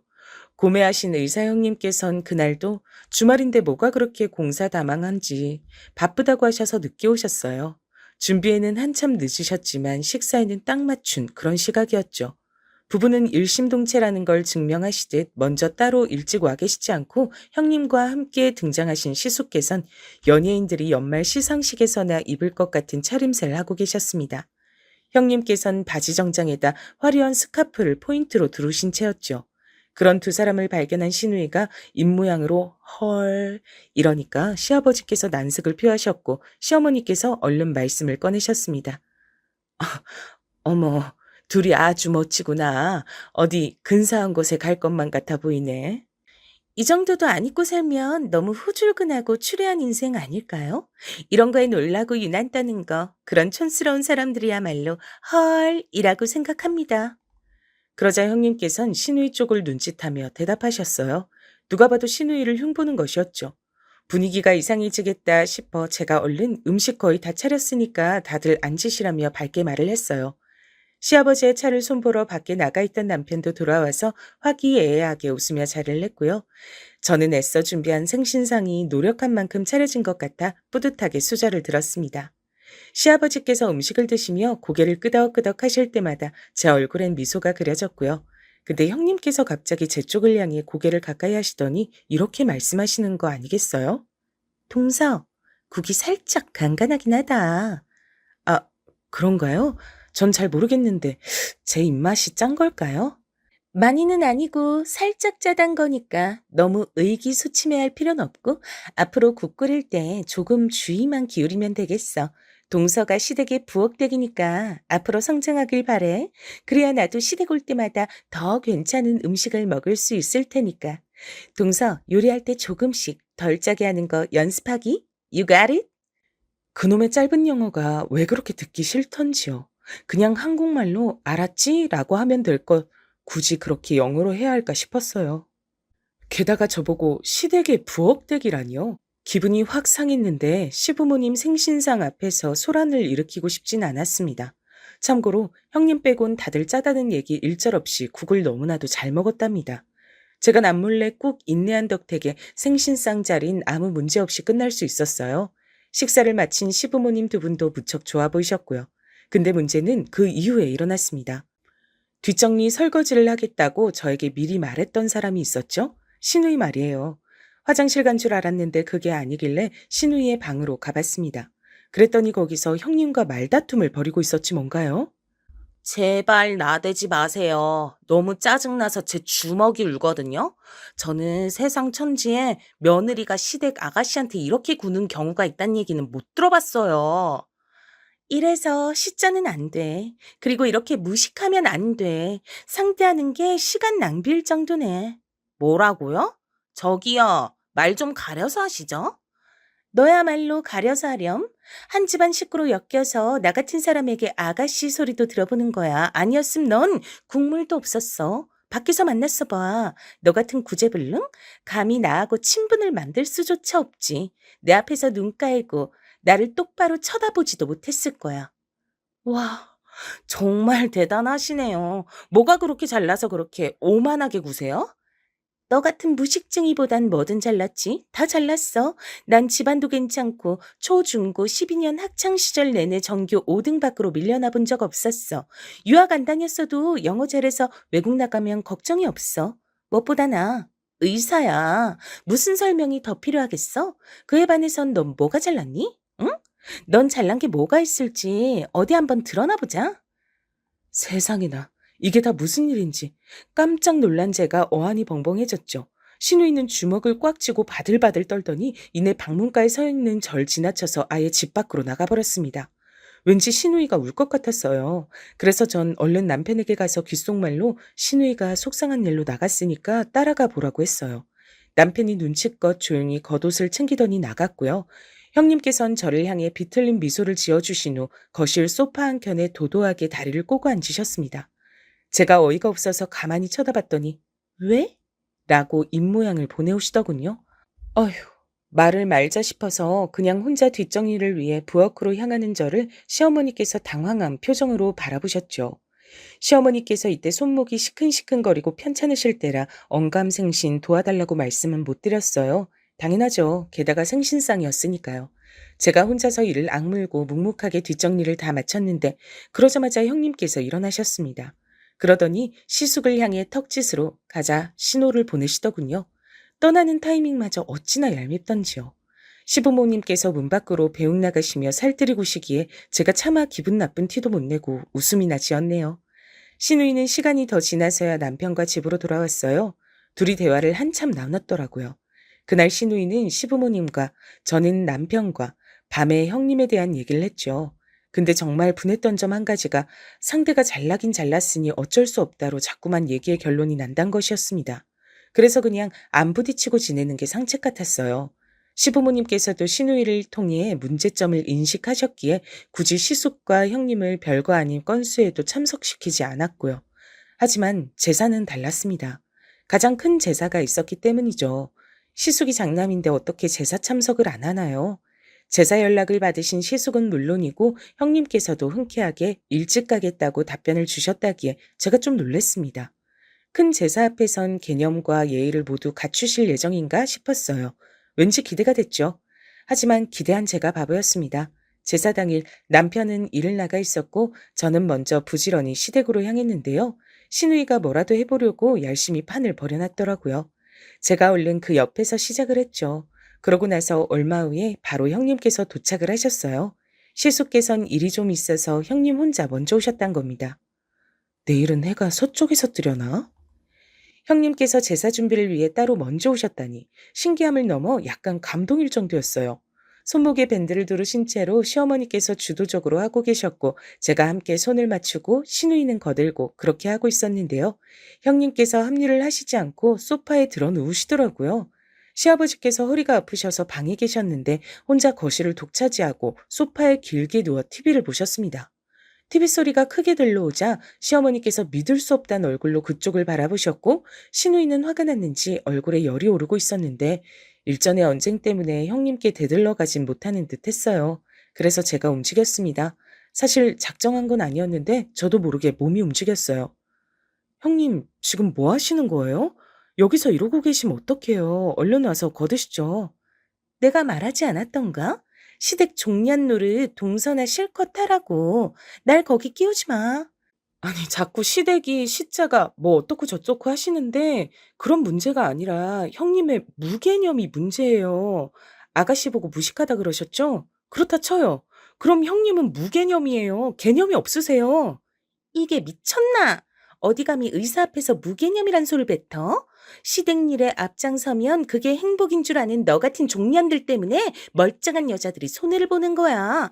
고매하신 의사 형님께선 그날도 주말인데 뭐가 그렇게 공사다망한지 바쁘다고 하셔서 늦게 오셨어요. 준비에는 한참 늦으셨지만 식사에는 딱 맞춘 그런 시각이었죠. 부부는 일심동체라는 걸 증명하시듯 먼저 따로 일찍 와 계시지 않고 형님과 함께 등장하신 시숙께선 연예인들이 연말 시상식에서나 입을 것 같은 차림새를 하고 계셨습니다. 형님께선 바지 정장에다 화려한 스카프를 포인트로 두르신 채였죠. 그런 두 사람을 발견한 시누이가 입모양으로 헐 이러니까 시아버지께서 난색을 표하셨고 시어머니께서 얼른 말씀을 꺼내셨습니다. 어머, 둘이 아주 멋지구나. 어디 근사한 곳에 갈 것만 같아 보이네. 이 정도도 안 입고 살면 너무 후줄근하고 추레한 인생 아닐까요? 이런 거에 놀라고 유난 떠는 거, 그런 촌스러운 사람들이야말로 헐이라고 생각합니다. 그러자 형님께선 시누이 쪽을 눈짓하며 대답하셨어요. 누가 봐도 시누이를 흉보는 것이었죠. 분위기가 이상해지겠다 싶어 제가 얼른 음식 거의 다 차렸으니까 다들 앉으시라며 밝게 말을 했어요. 시아버지의 차를 손보러 밖에 나가 있던 남편도 돌아와서 화기애애하게 웃으며 자리를 냈고요. 저는 애써 준비한 생신상이 노력한 만큼 차려진 것 같아 뿌듯하게 수저를 들었습니다. 시아버지께서 음식을 드시며 고개를 끄덕끄덕 하실 때마다 제 얼굴엔 미소가 그려졌고요. 근데 형님께서 갑자기 제 쪽을 향해 고개를 가까이 하시더니 이렇게 말씀하시는 거 아니겠어요? 동서, 국이 살짝 간간하긴 하다. 아, 그런가요? 전 잘 모르겠는데 제 입맛이 짠 걸까요? 많이는 아니고 살짝 짜단 거니까 너무 의기소침해할 필요는 없고 앞으로 국 끓일 때 조금 주의만 기울이면 되겠어. 동서가 시댁의 부엌댁이니까 앞으로 성장하길 바래. 그래야 나도 시댁 올 때마다 더 괜찮은 음식을 먹을 수 있을 테니까. 동서, 요리할 때 조금씩 덜 짜게 하는 거 연습하기? You got it? 그놈의 짧은 영어가 왜 그렇게 듣기 싫던지요. 그냥 한국말로 알았지? 라고 하면 될 것 굳이 그렇게 영어로 해야 할까 싶었어요. 게다가 저보고 시댁의 부엌댁이라니요. 기분이 확 상했는데 시부모님 생신상 앞에서 소란을 일으키고 싶진 않았습니다. 참고로 형님 빼곤 다들 짜다는 얘기 일절없이 국을 너무나도 잘 먹었답니다. 제가 남몰래 꾹 인내한 덕택에 생신상 자리는 아무 문제 없이 끝날 수 있었어요. 식사를 마친 시부모님 두 분도 무척 좋아 보이셨고요. 근데 문제는 그 이후에 일어났습니다. 뒷정리 설거지를 하겠다고 저에게 미리 말했던 사람이 있었죠? 신우이 말이에요. 화장실 간 줄 알았는데 그게 아니길래 신우이의 방으로 가봤습니다. 그랬더니 거기서 형님과 말다툼을 벌이고 있었지 뭔가요? 제발 나대지 마세요. 너무 짜증나서 제 주먹이 울거든요. 저는 세상 천지에 며느리가 시댁 아가씨한테 이렇게 구는 경우가 있다는 얘기는 못 들어봤어요. 이래서 시자는 안 돼. 그리고 이렇게 무식하면 안 돼. 상대하는 게 시간 낭비일 정도네. 뭐라고요? 저기요, 말 좀 가려서 하시죠? 너야말로 가려서 하렴. 한 집안 식구로 엮여서 나 같은 사람에게 아가씨 소리도 들어보는 거야. 아니었음 넌 국물도 없었어. 밖에서 만났어 봐. 너 같은 구제불능? 감히 나하고 친분을 만들 수조차 없지. 내 앞에서 눈 깔고 나를 똑바로 쳐다보지도 못했을 거야. 와, 정말 대단하시네요. 뭐가 그렇게 잘나서 그렇게 오만하게 구세요? 너 같은 무식증이보단 뭐든 잘났지. 다 잘났어. 난 집안도 괜찮고 초중고 12년 학창 시절 내내 전교 5등 밖으로 밀려나 본 적 없었어. 유학 안 다녔어도 영어 잘해서 외국 나가면 걱정이 없어. 무엇보다 나 의사야. 무슨 설명이 더 필요하겠어? 그에 반해선 넌 뭐가 잘났니? 응? 넌 잘난 게 뭐가 있을지 어디 한번 드러나 보자. 세상에나, 이게 다 무슨 일인지 깜짝 놀란 제가 어안이 벙벙해졌죠. 신우이는 주먹을 꽉 쥐고 바들바들 떨더니 이내 방문가에 서 있는 절 지나쳐서 아예 집 밖으로 나가버렸습니다. 왠지 신우이가 울 것 같았어요. 그래서 전 얼른 남편에게 가서 귓속말로 신우이가 속상한 일로 나갔으니까 따라가 보라고 했어요. 남편이 눈치껏 조용히 겉옷을 챙기더니 나갔고요. 형님께선 저를 향해 비틀린 미소를 지어주신 후 거실 소파 한켠에 도도하게 다리를 꼬고 앉으셨습니다. 제가 어이가 없어서 가만히 쳐다봤더니 왜? 라고 입모양을 보내오시더군요. 어휴, 말을 말자 싶어서 그냥 혼자 뒷정리를 위해 부엌으로 향하는 저를 시어머니께서 당황한 표정으로 바라보셨죠. 시어머니께서 이때 손목이 시큰시큰거리고 편찮으실 때라 언감생신 도와달라고 말씀은 못 드렸어요. 당연하죠. 게다가 생신상이었으니까요. 제가 혼자서 일을 악물고 묵묵하게 뒷정리를 다 마쳤는데 그러자마자 형님께서 일어나셨습니다. 그러더니 시숙을 향해 턱짓으로 가자 신호를 보내시더군요. 떠나는 타이밍마저 어찌나 얄밉던지요. 시부모님께서 문 밖으로 배웅 나가시며 살뜨리고시기에 제가 차마 기분 나쁜 티도 못 내고 웃음이나 지었네요. 신우이는 시간이 더 지나서야 남편과 집으로 돌아왔어요. 둘이 대화를 한참 나눴더라고요. 그날 신우이는 시부모님과 저는 남편과 밤에 형님에 대한 얘기를 했죠. 근데 정말 분했던 점 한 가지가 상대가 잘나긴 잘났으니 어쩔 수 없다로 자꾸만 얘기의 결론이 난단 것이었습니다. 그래서 그냥 안 부딪히고 지내는 게 상책 같았어요. 시부모님께서도 신우이를 통해 문제점을 인식하셨기에 굳이 시숙과 형님을 별거 아닌 건수에도 참석시키지 않았고요. 하지만 제사는 달랐습니다. 가장 큰 제사가 있었기 때문이죠. 시숙이 장남인데 어떻게 제사 참석을 안 하나요? 제사 연락을 받으신 시숙은 물론이고 형님께서도 흔쾌하게 일찍 가겠다고 답변을 주셨다기에 제가 좀 놀랐습니다. 큰 제사 앞에선 개념과 예의를 모두 갖추실 예정인가 싶었어요. 왠지 기대가 됐죠. 하지만 기대한 제가 바보였습니다. 제사 당일 남편은 일을 나가 있었고 저는 먼저 부지런히 시댁으로 향했는데요. 신우이가 뭐라도 해보려고 열심히 판을 벌여놨더라고요. 제가 얼른 그 옆에서 시작을 했죠. 그러고 나서 얼마 후에 바로 형님께서 도착을 하셨어요. 시숙께선 일이 좀 있어서 형님 혼자 먼저 오셨단 겁니다. 내일은 해가 서쪽에서 뜨려나? 형님께서 제사 준비를 위해 따로 먼저 오셨다니 신기함을 넘어 약간 감동일 정도였어요. 손목에 밴드를 두르신 채로 시어머니께서 주도적으로 하고 계셨고 제가 함께 손을 맞추고 시누이는 거들고 그렇게 하고 있었는데요. 형님께서 합류를 하시지 않고 소파에 들어 누우시더라고요. 시아버지께서 허리가 아프셔서 방에 계셨는데 혼자 거실을 독차지하고 소파에 길게 누워 TV를 보셨습니다. TV 소리가 크게 들려오자 시어머니께서 믿을 수 없다는 얼굴로 그쪽을 바라보셨고 시누이는 화가 났는지 얼굴에 열이 오르고 있었는데 일전의 언쟁 때문에 형님께 대들러 가진 못하는 듯 했어요. 그래서 제가 움직였습니다. 사실 작정한 건 아니었는데 저도 모르게 몸이 움직였어요. 형님, 지금 뭐 하시는 거예요? 여기서 이러고 계시면 어떡해요. 얼른 와서 거드시죠. 내가 말하지 않았던가? 시댁 종련 노릇 동서나 실컷 하라고. 날 거기 끼우지 마. 아니, 자꾸 시댁이 시자가 뭐 어떻고 저쩌고 하시는데 그런 문제가 아니라 형님의 무개념이 문제예요. 아가씨 보고 무식하다 그러셨죠? 그렇다 쳐요. 그럼 형님은 무개념이에요. 개념이 없으세요. 이게 미쳤나? 어디 감히 의사 앞에서 무개념이란 소를 뱉어? 시댁 일에 앞장서면 그게 행복인 줄 아는 너 같은 종년들 때문에 멀쩡한 여자들이 손해를 보는 거야.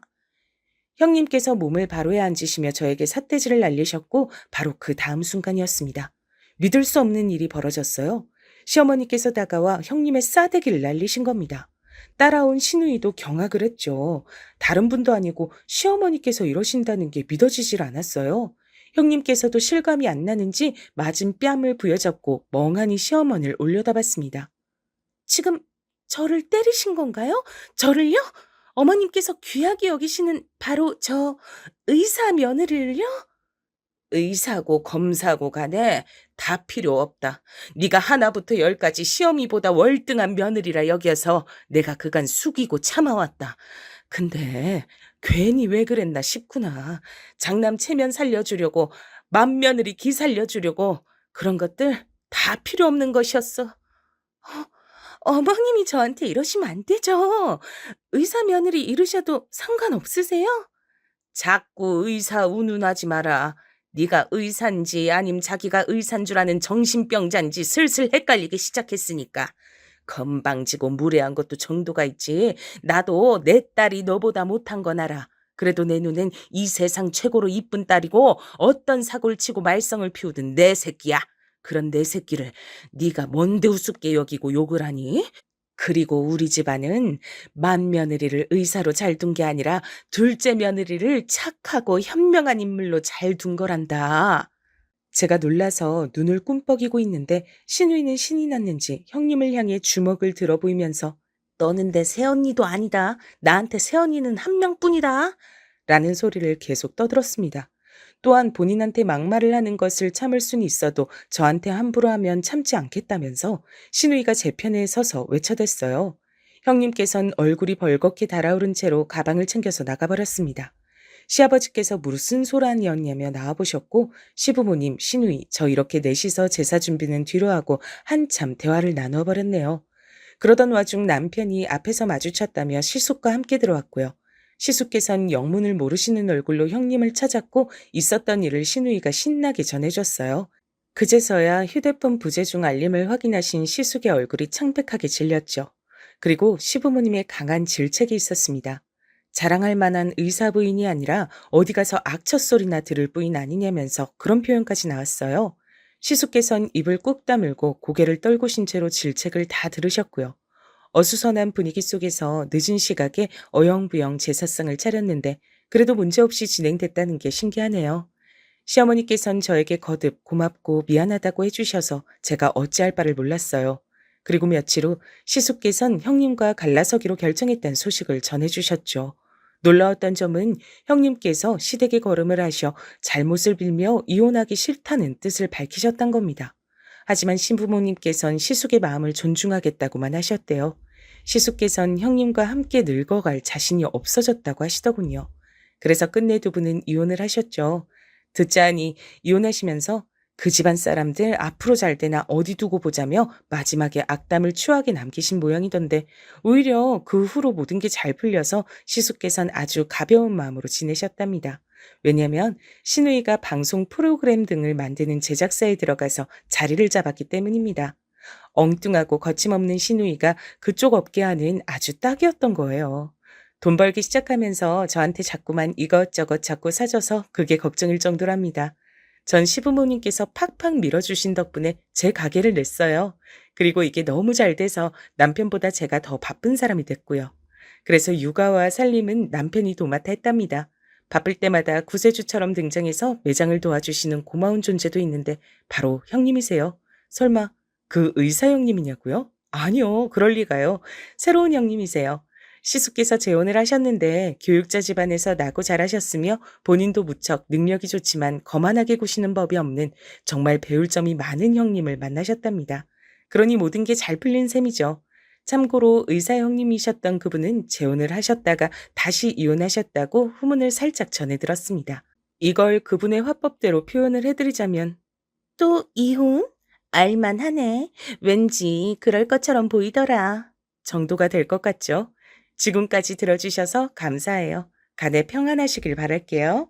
형님께서 몸을 바로에 앉으시며 저에게 삿대질을 날리셨고 바로 그 다음 순간이었습니다. 믿을 수 없는 일이 벌어졌어요. 시어머니께서 다가와 형님의 싸대기를 날리신 겁니다. 따라온 시누이도 경악을 했죠. 다른 분도 아니고 시어머니께서 이러신다는 게 믿어지질 않았어요. 형님께서도 실감이 안 나는지 맞은 뺨을 부여잡고 멍하니 시어머니를 올려다봤습니다. 지금 저를 때리신 건가요? 저를요? 어머님께서 귀하게 여기시는 바로 저 의사 며느리를요? 의사고 검사고 간에 다 필요 없다. 네가 하나부터 열까지 시어미보다 월등한 며느리라 여겨서 내가 그간 숙이고 참아왔다. 근데 괜히 왜 그랬나 싶구나. 장남 체면 살려주려고 맏며느리 기 살려주려고 그런 것들 다 필요 없는 것이었어. 어머님이 저한테 이러시면 안 되죠. 의사 며느리 이르셔도 상관없으세요? 자꾸 의사 운운하지 마라. 네가 의사인지 아님 자기가 의사인 줄 아는 정신병자인지 슬슬 헷갈리기 시작했으니까. 건방지고 무례한 것도 정도가 있지. 나도 내 딸이 너보다 못한 건 알아. 그래도 내 눈엔 이 세상 최고로 이쁜 딸이고 어떤 사고를 치고 말썽을 피우든 내 새끼야. 그런 내 새끼를 네가 뭔데 우습게 여기고 욕을 하니? 그리고 우리 집안은 맏며느리를 의사로 잘 둔 게 아니라 둘째 며느리를 착하고 현명한 인물로 잘 둔 거란다. 제가 놀라서 눈을 꿈뻑이고 있는데 시누이는 신이 났는지 형님을 향해 주먹을 들어 보이면서 너는 내 새언니도 아니다. 나한테 새언니는 한 명뿐이다. 라는 소리를 계속 떠들었습니다. 또한 본인한테 막말을 하는 것을 참을 수는 있어도 저한테 함부로 하면 참지 않겠다면서 시누이가 제 편에 서서 외쳐댔어요. 형님께선 얼굴이 벌겋게 달아오른 채로 가방을 챙겨서 나가버렸습니다. 시아버지께서 무슨 소란이었냐며 나와보셨고 시부모님, 시누이, 저 이렇게 넷이서 제사 준비는 뒤로 하고 한참 대화를 나누어 버렸네요. 그러던 와중 남편이 앞에서 마주쳤다며 시숙과 함께 들어왔고요. 시숙께선 영문을 모르시는 얼굴로 형님을 찾았고 있었던 일을 시누이가 신나게 전해줬어요. 그제서야 휴대폰 부재중 알림을 확인하신 시숙의 얼굴이 창백하게 질렸죠. 그리고 시부모님의 강한 질책이 있었습니다. 자랑할 만한 의사 부인이 아니라 어디 가서 악처 소리나 들을 부인 아니냐면서 그런 표현까지 나왔어요. 시숙께선 입을 꾹 다물고 고개를 떨구신 채로 질책을 다 들으셨고요. 어수선한 분위기 속에서 늦은 시각에 어영부영 제사상을 차렸는데 그래도 문제없이 진행됐다는 게 신기하네요. 시어머니께선 저에게 거듭 고맙고 미안하다고 해주셔서 제가 어찌할 바를 몰랐어요. 그리고 며칠 후 시숙께선 형님과 갈라서기로 결정했다는 소식을 전해주셨죠. 놀라웠던 점은 형님께서 시댁에 걸음을 하셔 잘못을 빌며 이혼하기 싫다는 뜻을 밝히셨단 겁니다. 하지만 신부모님께선 시숙의 마음을 존중하겠다고만 하셨대요. 시숙께선 형님과 함께 늙어갈 자신이 없어졌다고 하시더군요. 그래서 끝내 두 분은 이혼을 하셨죠. 듣자 하니 이혼하시면서 그 집안 사람들 앞으로 잘 되나 어디 두고 보자며 마지막에 악담을 추하게 남기신 모양이던데 오히려 그 후로 모든 게 잘 풀려서 시숙께선 아주 가벼운 마음으로 지내셨답니다. 왜냐하면 신우이가 방송 프로그램 등을 만드는 제작사에 들어가서 자리를 잡았기 때문입니다. 엉뚱하고 거침없는 신우이가 그쪽 업계 하는 아주 딱이었던 거예요. 돈 벌기 시작하면서 저한테 자꾸만 이것저것 자꾸 사줘서 그게 걱정일 정도랍니다. 전 시부모님께서 팍팍 밀어주신 덕분에 제 가게를 냈어요. 그리고 이게 너무 잘 돼서 남편보다 제가 더 바쁜 사람이 됐고요. 그래서 육아와 살림은 남편이 도맡아 했답니다. 바쁠 때마다 구세주처럼 등장해서 매장을 도와주시는 고마운 존재도 있는데 바로 형님이세요. 설마 그 의사 형님이냐고요? 아니요, 그럴 리가요. 새로운 형님이세요. 시숙께서 재혼을 하셨는데 교육자 집안에서 나고 자라셨으며 본인도 무척 능력이 좋지만 거만하게 구시는 법이 없는 정말 배울 점이 많은 형님을 만나셨답니다. 그러니 모든 게 잘 풀린 셈이죠. 참고로 의사 형님이셨던 그분은 재혼을 하셨다가 다시 이혼하셨다고 후문을 살짝 전해 들었습니다. 이걸 그분의 화법대로 표현을 해드리자면 또 이혼? 알만하네. 왠지 그럴 것처럼 보이더라. 정도가 될 것 같죠? 지금까지 들어주셔서 감사해요. 간에 평안하시길 바랄게요.